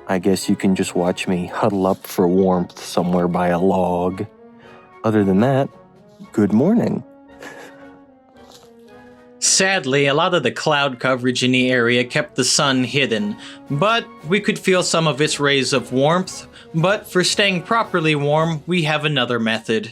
I guess you can just watch me huddle up for warmth somewhere by a log. Other than that, good morning. Sadly, a lot of the cloud coverage in the area kept the sun hidden, but we could feel some of its rays of warmth. But for staying properly warm, we have another method.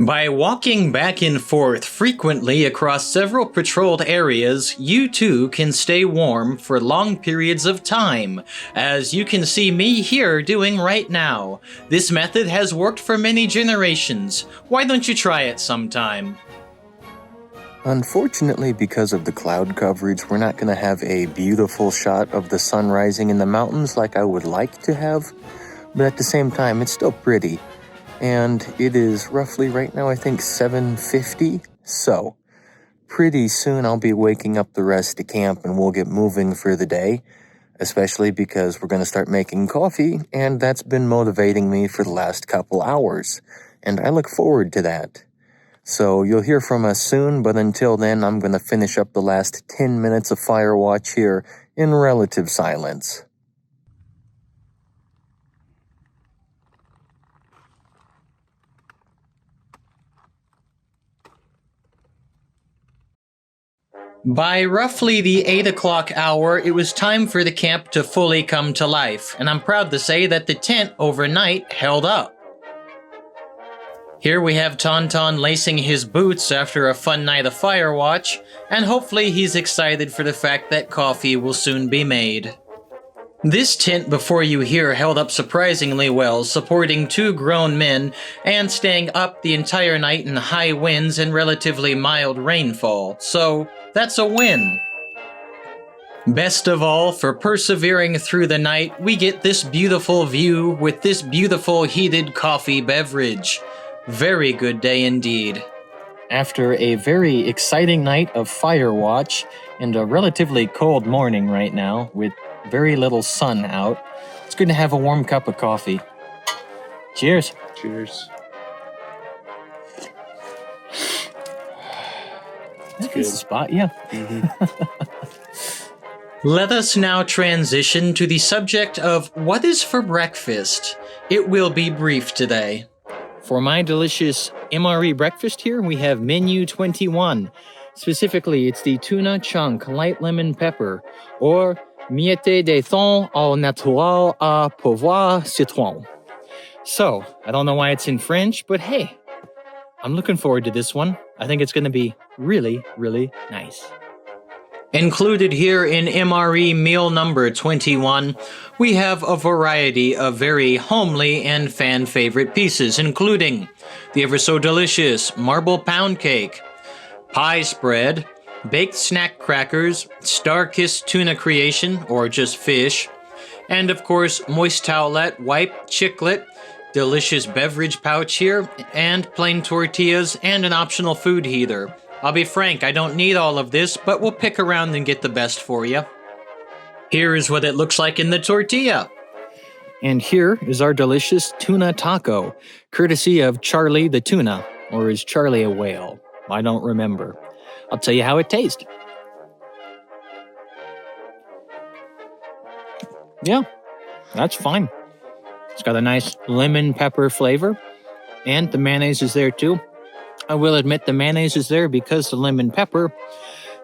By walking back and forth frequently across several patrolled areas, you too can stay warm for long periods of time, as you can see me here doing right now. This method has worked for many generations. Why don't you try it sometime? Unfortunately, because of the cloud coverage, we're not going to have a beautiful shot of the sun rising in the mountains like I would like to have, but at the same time, it's still pretty. And it is roughly right now, I think, 7:50, so pretty soon I'll be waking up the rest of camp and we'll get moving for the day, especially because we're going to start making coffee, and that's been motivating me for the last couple hours, and I look forward to that. So you'll hear from us soon, but until then, I'm going to finish up the last 10 minutes of fire watch here in relative silence. By roughly the 8 o'clock hour, it was time for the camp to fully come to life, and I'm proud to say that the tent overnight held up. Here we have Tauntaun lacing his boots after a fun night of fire watch, and hopefully he's excited for the fact that coffee will soon be made. This tent before you here held up surprisingly well, supporting 2 grown men and staying up the entire night in high winds and relatively mild rainfall, so that's a win. Best of all, for persevering through the night, we get this beautiful view with this beautiful heated coffee beverage. Very good day indeed. After a very exciting night of fire watch and a relatively cold morning right now with very little sun out, it's good to have a warm cup of coffee. Cheers. Cheers. That's a spot, yeah. Let us now transition to the subject of what is for breakfast. It will be brief today. For my delicious MRE breakfast here, we have menu 21. Specifically, it's the tuna chunk light lemon pepper, or miette de thon au naturel à poivre citron. So, I don't know why it's in French, but hey, I'm looking forward to this one. I think it's going to be really, really nice. Included here in MRE meal number 21, we have a variety of very homely and fan-favorite pieces, including the ever-so-delicious marble pound cake, pie spread, baked snack crackers, star-kissed tuna creation, or just fish, and of course, moist towelette, wipe, chiclet, delicious beverage pouch here, and plain tortillas, and an optional food heater. I'll be frank, I don't need all of this, but we'll pick around and get the best for you. Here is what it looks like in the tortilla. And here is our delicious tuna taco, courtesy of Charlie the tuna. Or is Charlie a whale? I don't remember. I'll tell you how it tastes. Yeah, that's fine. It's got a nice lemon pepper flavor, and the mayonnaise is there too. I will admit the mayonnaise is there because the lemon pepper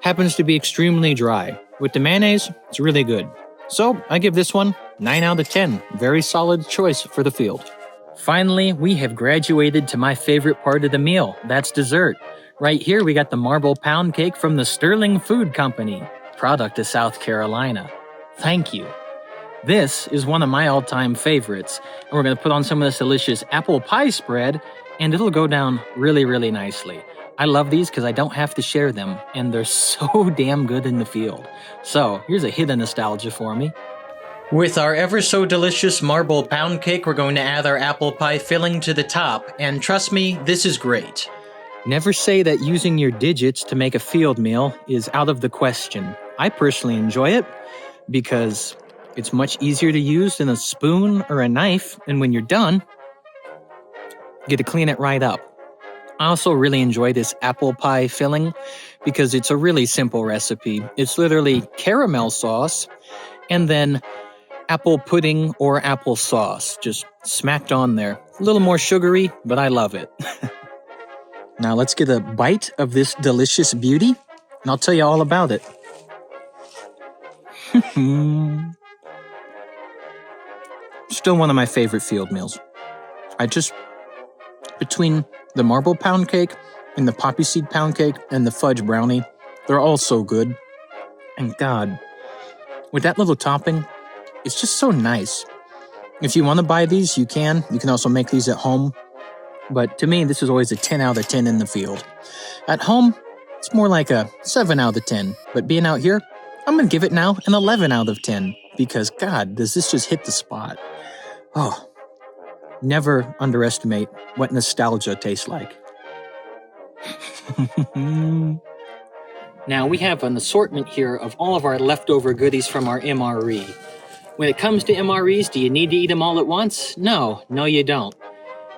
happens to be extremely dry. With the mayonnaise, it's really good. So I give this one 9 out of 10. Very solid choice for the field. Finally, we have graduated to my favorite part of the meal. That's dessert. Right here, we got the marble pound cake from the Sterling Food Company, product of South Carolina. Thank you. This is one of my all-time favorites. And we're going to put on some of this delicious apple pie spread, and it'll go down really, really nicely. I love these because I don't have to share them, and they're so damn good in the field. So here's a hit of nostalgia for me. With our ever-so-delicious marble pound cake, we're going to add our apple pie filling to the top, and trust me, this is great. Never say that using your digits to make a field meal is out of the question. I personally enjoy it because it's much easier to use than a spoon or a knife, and when you're done, you get to clean it right up. I also really enjoy this apple pie filling because it's a really simple recipe. It's literally caramel sauce and then apple pudding or apple sauce just smacked on there. A little more sugary, but I love it. Now let's get a bite of this delicious beauty, and I'll tell you all about it. Still one of my favorite field meals. Between the marble pound cake and the poppy seed pound cake and the fudge brownie, they're all so good. And God, with that little topping, it's just so nice. If you want to buy these, you can. You can also make these at home. But to me, this is always a 10 out of 10 in the field. At home, it's more like a 7 out of 10. But being out here, I'm going to give it now an 11 out of 10. Because God, does this just hit the spot. Oh, never underestimate what nostalgia tastes like. Now, we have an assortment here of all of our leftover goodies from our MRE. When it comes to MREs, do you need to eat them all at once? No, you don't.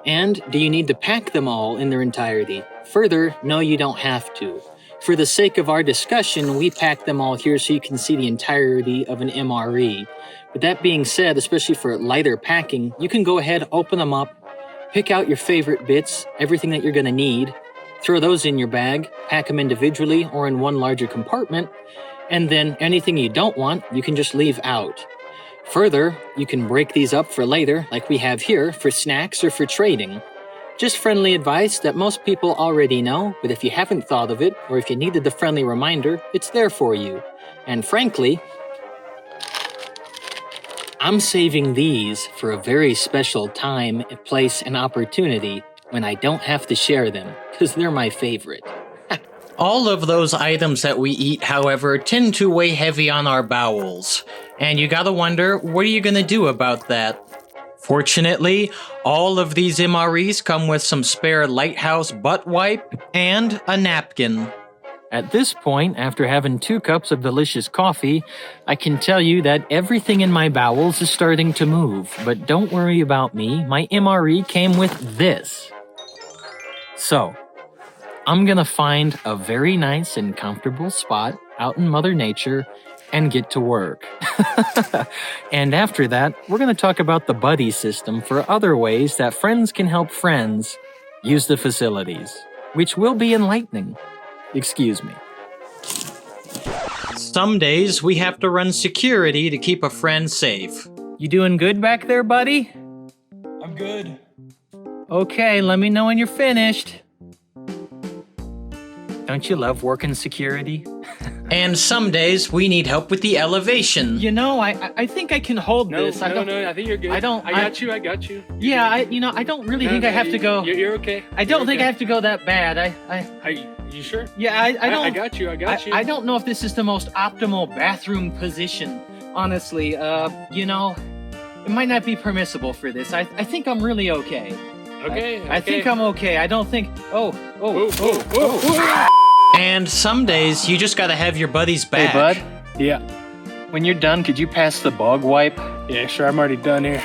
And do you need to pack them all in their entirety? Further, no, you don't have to. For the sake of our discussion, we pack them all here so you can see the entirety of an MRE. But that being said, especially for lighter packing, you can go ahead, open them up, pick out your favorite bits, everything that you're going to need, throw those in your bag, pack them individually or in one larger compartment, and then anything you don't want, you can just leave out. Further, you can break these up for later, like we have here, for snacks or for trading. Just friendly advice that most people already know, but if you haven't thought of it, or if you needed the friendly reminder, it's there for you. And frankly, I'm saving these for a very special time, place, and opportunity when I don't have to share them, because they're my favorite. All of those items that we eat, however, tend to weigh heavy on our bowels. And you gotta wonder, what are you gonna do about that? Fortunately, all of these MREs come with some spare Lighthouse butt wipe and a napkin. At this point, after having 2 cups of delicious coffee, I can tell you that everything in my bowels is starting to move. But don't worry about me, my MRE came with this. So, I'm gonna find a very nice and comfortable spot out in Mother Nature and get to work. And after that, we're gonna talk about the buddy system for other ways that friends can help friends use the facilities, which will be enlightening. Excuse me. Some days we have to run security to keep a friend safe. You doing good back there, buddy? I'm good. Okay, let me know when you're finished. Don't you love working security? And some days we need help with the elevation. You know, I think I can hold this. No, I think you're good. I don't. I got you. Yeah, I don't really think I have to go. You're okay. I don't think I have to go that bad. Are you sure? Yeah, I don't. I got you. I don't know if this is the most optimal bathroom position. Honestly, you know, it might not be permissible for this. I think I'm really okay. Okay. I think I'm okay. I don't think. Oh. And some days you just gotta have your buddy's back. Hey, bud. Yeah. When you're done, could you pass the bog wipe? Yeah, sure. I'm already done here.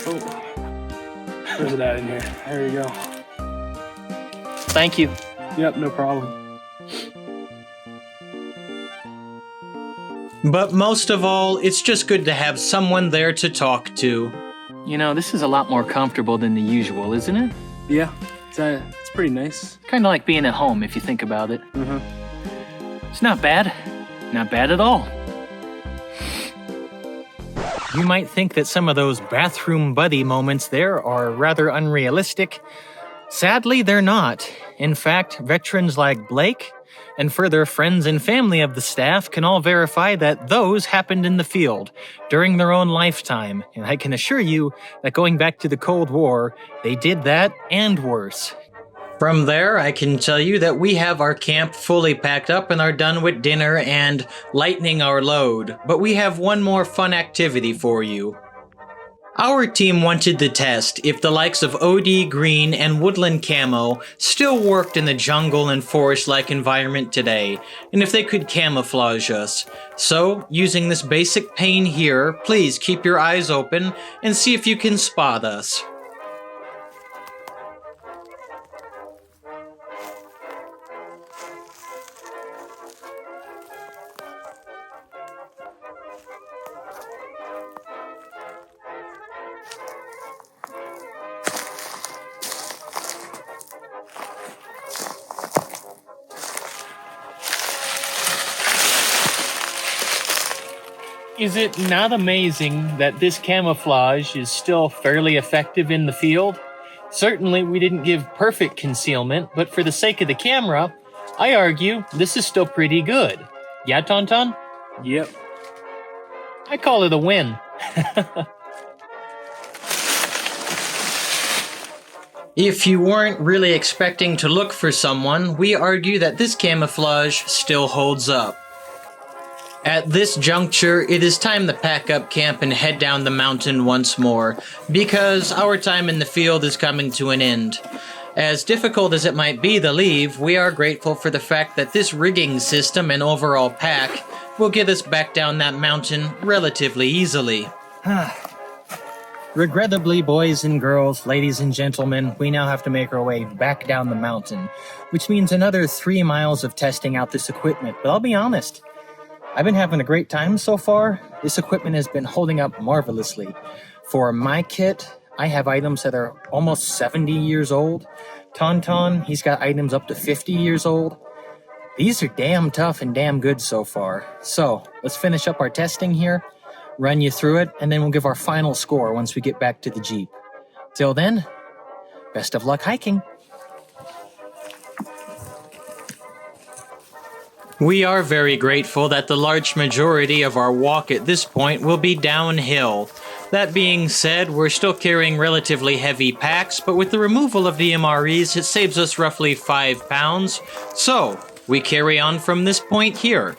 Oh. Where's it at in here? There you go. Thank you. Yep, no problem. But most of all, it's just good to have someone there to talk to. You know, this is a lot more comfortable than the usual, isn't it? Yeah, it's pretty nice. Kind of like being at home, if you think about it. Mm-hmm. It's not bad. Not bad at all. You might think that some of those bathroom buddy moments there are rather unrealistic. Sadly, they're not. In fact, veterans like Blake and further friends and family of the staff can all verify that those happened in the field during their own lifetime. And I can assure you that going back to the Cold War, they did that and worse. From there, I can tell you that we have our camp fully packed up and are done with dinner and lightening our load. But we have one more fun activity for you. Our team wanted to test if the likes of OD Green and Woodland Camo still worked in the jungle and forest-like environment today, and if they could camouflage us. So, using this basic pane here, please keep your eyes open and see if you can spot us. Is it not amazing that this camouflage is still fairly effective in the field? Certainly, we didn't give perfect concealment, but for the sake of the camera, I argue this is still pretty good. Yeah, Tauntaun? Yep. I call it a win. If you weren't really expecting to look for someone, we argue that this camouflage still holds up. At this juncture, it is time to pack up camp and head down the mountain once more, because our time in the field is coming to an end. As difficult as it might be to leave, we are grateful for the fact that this rigging system and overall pack will get us back down that mountain relatively easily. Regrettably, boys and girls, ladies and gentlemen, we now have to make our way back down the mountain, which means another 3 miles of testing out this equipment. But I'll be honest, I've been having a great time so far. This equipment has been holding up marvelously. For my kit, I have items that are almost 70 years old. Tauntaun, he's got items up to 50 years old. These are damn tough and damn good so far. So, let's finish up our testing here, run you through it, and then we'll give our final score once we get back to the Jeep. Till then, best of luck hiking. We are very grateful that the large majority of our walk at this point will be downhill. That being said, we're still carrying relatively heavy packs, but with the removal of the MREs, it saves us roughly 5 pounds. So, we carry on from this point here.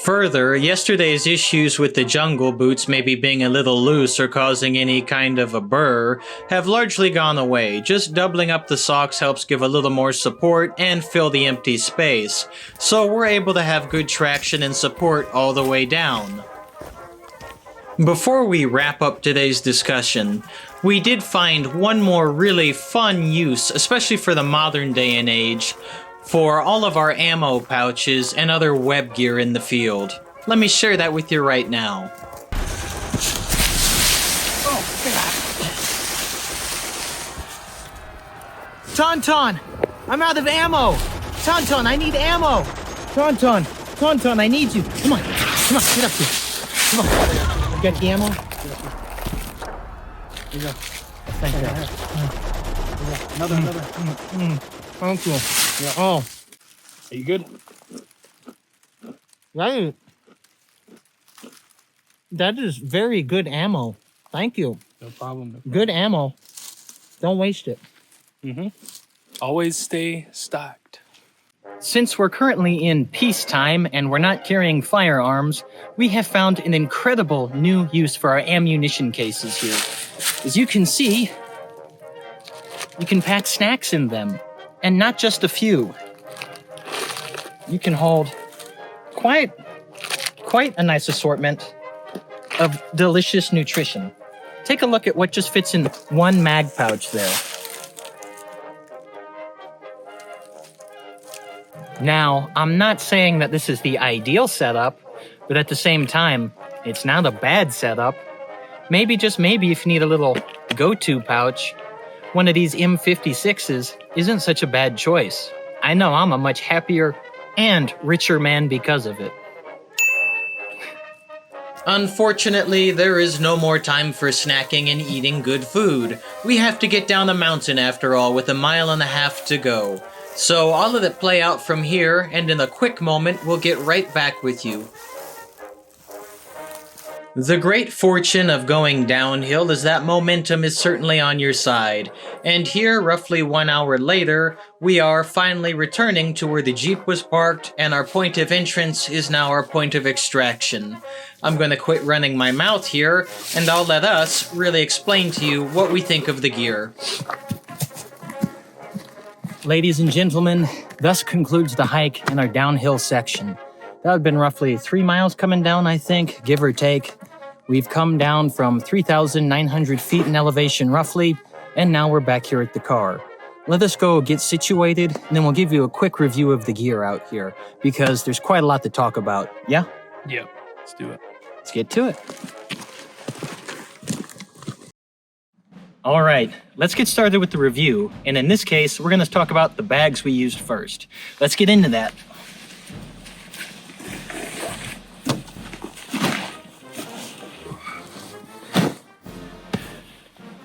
Further, yesterday's issues with the jungle boots maybe being a little loose or causing any kind of a burr have largely gone away. Just doubling up the socks helps give a little more support and fill the empty space, so we're able to have good traction and support all the way down. Before we wrap up today's discussion, we did find one more really fun use, especially for the modern day and age, for all of our ammo pouches and other web gear in the field. Let me share that with you right now. Tauntaun, I'm out of ammo. Tauntaun, I need ammo. Tauntaun, I need you. Come on, get up here. Come on. You got the ammo? Here you go. Thank you. Another. Thank you. Yeah. Oh. Are you good? That is very good ammo. Thank you. No problem. Good ammo. Don't waste it. Always stay stocked. Since we're currently in peacetime and we're not carrying firearms, we have found an incredible new use for our ammunition cases here. As you can see, you can pack snacks in them, and not just a few. You can hold quite a nice assortment of delicious nutrition. Take a look at what just fits in one mag pouch there. Now, I'm not saying that this is the ideal setup, but at the same time, it's not a bad setup. Maybe, just maybe, if you need a little go-to pouch, one of these M56s isn't such a bad choice. I know I'm a much happier and richer man because of it. Unfortunately, there is no more time for snacking and eating good food. We have to get down the mountain after all, with 1.5 miles to go. So I'll let it play out from here, and in a quick moment, we'll get right back with you. The great fortune of going downhill is that momentum is certainly on your side. And here, roughly 1 hour later, we are finally returning to where the Jeep was parked, and our point of entrance is now our point of extraction. I'm going to quit running my mouth here, and I'll let us really explain to you what we think of the gear. Ladies and gentlemen, thus concludes the hike in our downhill section. That would have been roughly 3 miles coming down, I think, give or take. We've come down from 3,900 feet in elevation roughly, and now we're back here at the car. Let us go get situated, and then we'll give you a quick review of the gear out here, because there's quite a lot to talk about. Yeah? Yeah, let's do it. Let's get to it. All right, let's get started with the review, and in this case, we're going to talk about the bags we used first. Let's get into that.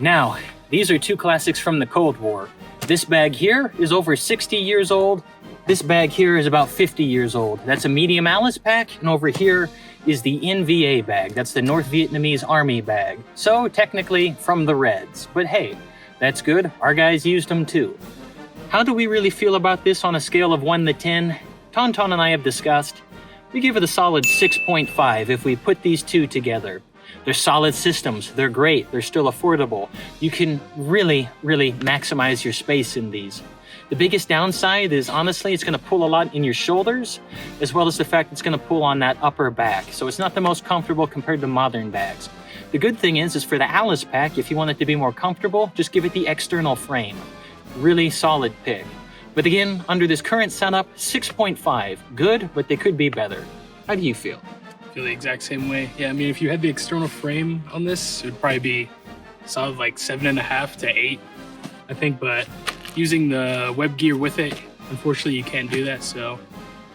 Now, these are two classics from the Cold War. This bag here is over 60 years old. This bag here is about 50 years old. That's a medium Alice pack, and over here is the NVA bag. That's the North Vietnamese Army bag. So technically from the Reds, but hey, that's good. Our guys used them too. How do we really feel about this on a scale of 1 to 10? Tauntaun and I have discussed. We give it a solid 6.5 if we put these two together. They're solid systems. They're great. They're still affordable. You can really, really maximize your space in these. The biggest downside is, honestly, it's going to pull a lot in your shoulders, as well as the fact it's going to pull on that upper back. So it's not the most comfortable compared to modern bags. The good thing is for the Alice pack, if you want it to be more comfortable, just give it the external frame. Really solid pick. But again, under this current setup, 6.5. Good, but they could be better. How do you feel? I feel the exact same way. Yeah, I mean, if you had the external frame on this, it would probably be solid like 7.5 to 8, I think, but using the web gear with it, unfortunately you can't do that, so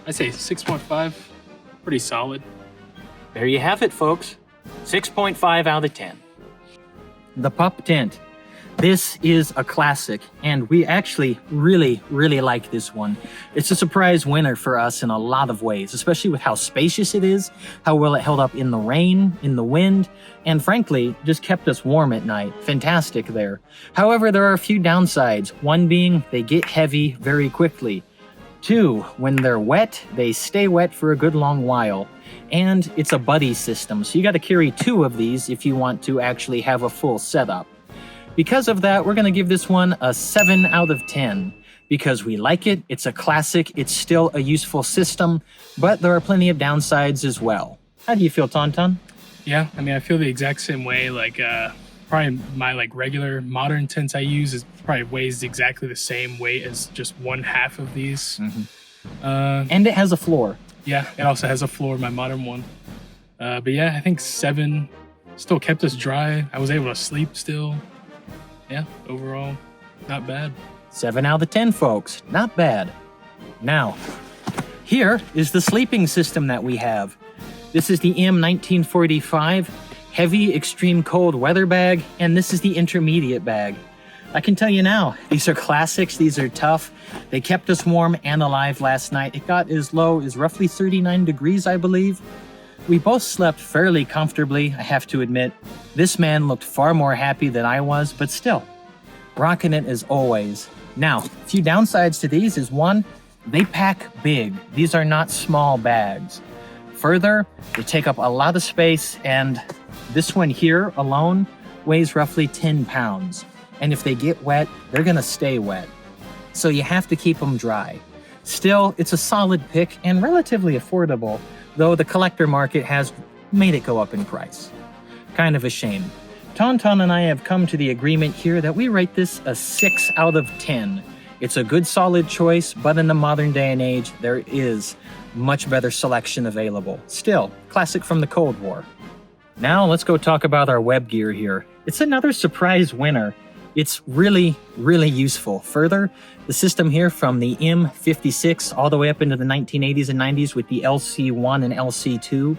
I'd say 6.5, pretty solid. There you have it, folks. 6.5 out of 10. The Pup Tent. This is a classic, and we actually really, really like this one. It's a surprise winner for us in a lot of ways, especially with how spacious it is, how well it held up in the rain, in the wind, and frankly, just kept us warm at night. Fantastic there. However, there are a few downsides. One being they get heavy very quickly. 2, when they're wet, they stay wet for a good long while. And it's a buddy system, so you got to carry 2 of these if you want to actually have a full setup. Because of that, we're going to give this one a 7 out of 10. Because we like it, it's a classic, it's still a useful system, but there are plenty of downsides as well. How do you feel, Tauntaun? Yeah, I mean, I feel the exact same way. Like, probably my like regular modern tents I use is probably weighs exactly the same weight as just 1/2 of these. And it has a floor. Yeah, it also has a floor, my modern one. But yeah, I think 7 still kept us dry. I was able to sleep still. Yeah, overall, not bad. 7 out of 10, folks. Not bad. Now, here is the sleeping system that we have. This is the M1945 Heavy Extreme Cold Weather Bag, and this is the Intermediate Bag. I can tell you now, these are classics, these are tough. They kept us warm and alive last night. It got as low as roughly 39 degrees, I believe. We both slept fairly comfortably, I have to admit. This man looked far more happy than I was, but still, rocking it as always. Now, a few downsides to these is one, they pack big. These are not small bags. Further, they take up a lot of space, and this one here alone weighs roughly 10 pounds. And if they get wet, they're gonna stay wet. So you have to keep them dry. Still, it's a solid pick and relatively affordable, though the collector market has made it go up in price. Kind of a shame. Tauntaun and I have come to the agreement here that we rate this a 6 out of 10. It's a good solid choice, but in the modern day and age, there is much better selection available. Still, classic from the Cold War. Now let's go talk about our web gear here. It's another surprise winner. It's really, really useful. Further, the system here from the M56 all the way up into the 1980s and 90s with the LC1 and LC2.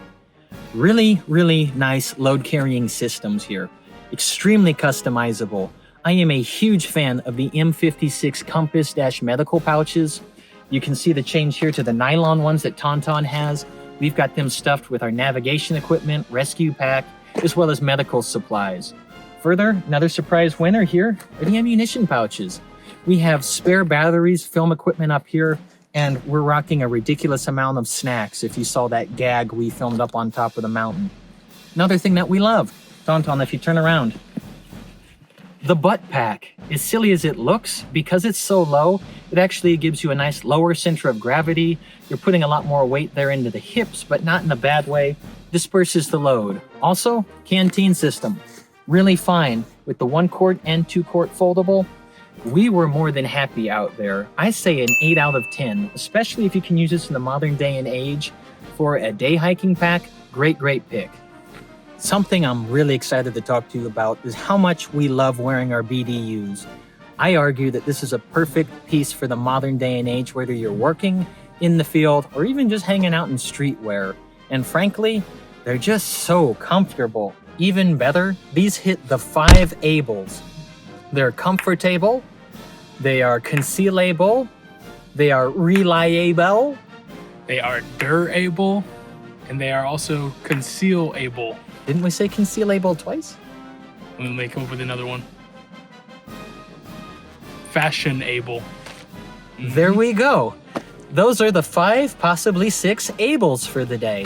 Really, really nice load-carrying systems here. Extremely customizable. I am a huge fan of the M56 Compass-medical pouches. You can see the change here to the nylon ones that Tauntaun has. We've got them stuffed with our navigation equipment, rescue pack, as well as medical supplies. Further, another surprise winner here are the ammunition pouches. We have spare batteries, film equipment up here, and we're rocking a ridiculous amount of snacks if you saw that gag we filmed up on top of the mountain. Another thing that we love, Tauntaun, if you turn around, the butt pack. As silly as it looks, because it's so low, it actually gives you a nice lower center of gravity. You're putting a lot more weight there into the hips, but not in a bad way. Disperses the load. Also, canteen system. Really fine with the 1-quart and 2-quart foldable. We were more than happy out there. I say an 8 out of 10, especially if you can use this in the modern day and age. For a day hiking pack, great, great pick. Something I'm really excited to talk to you about is how much we love wearing our BDUs. I argue that this is a perfect piece for the modern day and age, whether you're working, in the field, or even just hanging out in streetwear. And frankly, they're just so comfortable. Even better, these hit the 5 ables. They're comfortable, they are concealable, they are reliable, They are durable, and they are also concealable. Didn't we say concealable twice? I'm gonna come up with another one. Fashionable. There we go. Those are the 5, possibly 6 ables for the day.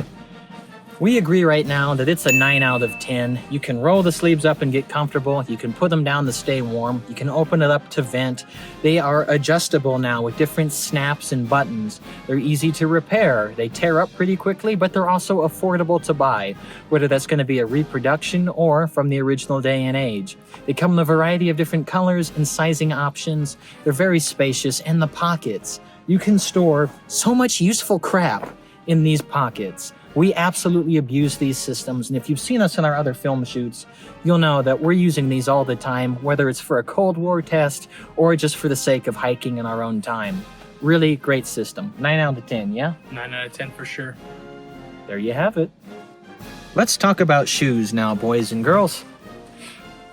We agree right now that it's a 9 out of 10. You can roll the sleeves up and get comfortable. You can put them down to stay warm. You can open it up to vent. They are adjustable now with different snaps and buttons. They're easy to repair. They tear up pretty quickly, but they're also affordable to buy, whether that's going to be a reproduction or from the original day and age. They come in a variety of different colors and sizing options. They're very spacious, and the pockets. You can store so much useful crap in these pockets. We absolutely abuse these systems, and if you've seen us in our other film shoots, you'll know that we're using these all the time, whether it's for a Cold War test or just for the sake of hiking in our own time. Really great system. 9 out of 10, yeah? 9 out of 10 for sure. There you have it. Let's talk about shoes now, boys and girls.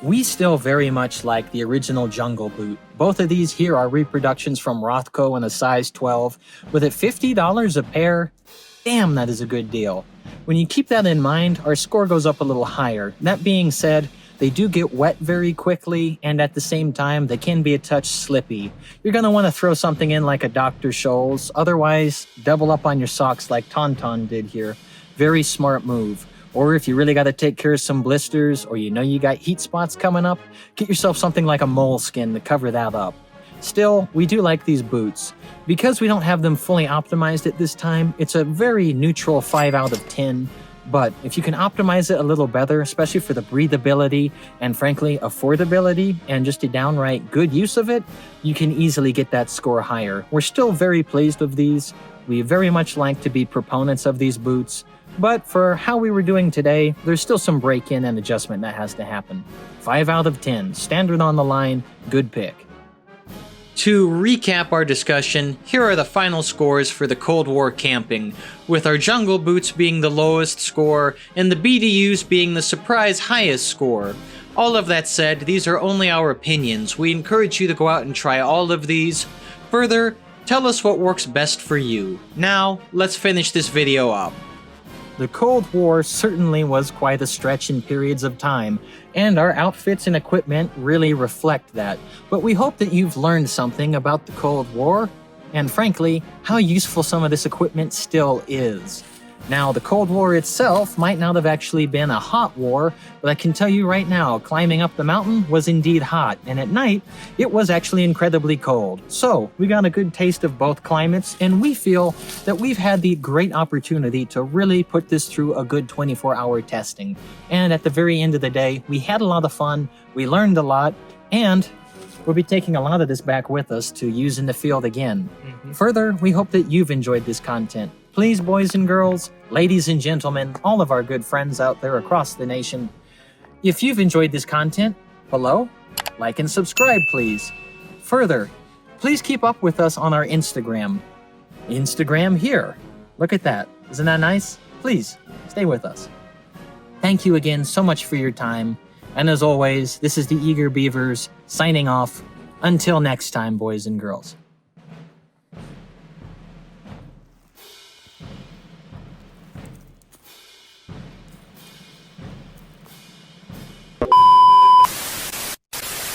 We still very much like the original Jungle Boot. Both of these here are reproductions from Rothko in a size 12. With it $50 a pair, damn, that is a good deal. When you keep that in mind, our score goes up a little higher. That being said, they do get wet very quickly, and at the same time, they can be a touch slippy. You're going to want to throw something in like a Dr. Scholl's. Otherwise, double up on your socks like Tauntaun did here. Very smart move. Or if you really got to take care of some blisters, or you know you got heat spots coming up, get yourself something like a moleskin to cover that up. Still, we do like these boots. Because we don't have them fully optimized at this time, it's a very neutral 5 out of 10. But if you can optimize it a little better, especially for the breathability and frankly affordability and just a downright good use of it, you can easily get that score higher. We're still very pleased with these. We very much like to be proponents of these boots. But for how we were doing today, there's still some break-in and adjustment that has to happen. 5 out of 10, standard on the line, good pick. To recap our discussion, here are the final scores for the Cold War camping, with our jungle boots being the lowest score and the BDUs being the surprise highest score. All of that said, these are only our opinions. We encourage you to go out and try all of these. Further, tell us what works best for you. Now, let's finish this video up. The Cold War certainly was quite a stretch in periods of time, and our outfits and equipment really reflect that. But we hope that you've learned something about the Cold War, and frankly, how useful some of this equipment still is. Now, the Cold War itself might not have actually been a hot war, but I can tell you right now, climbing up the mountain was indeed hot, and at night, it was actually incredibly cold. So, we got a good taste of both climates, and we feel that we've had the great opportunity to really put this through a good 24-hour testing. And at the very end of the day, we had a lot of fun, we learned a lot, and we'll be taking a lot of this back with us to use in the field again. Further, we hope that you've enjoyed this content. Please, boys and girls, ladies and gentlemen, all of our good friends out there across the nation, if you've enjoyed this content, below, like and subscribe, please. Further, please keep up with us on our Instagram. Instagram here. Look at that. Isn't that nice? Please, stay with us. Thank you again so much for your time. And as always, this is the Eager Beavers signing off. Until next time, boys and girls.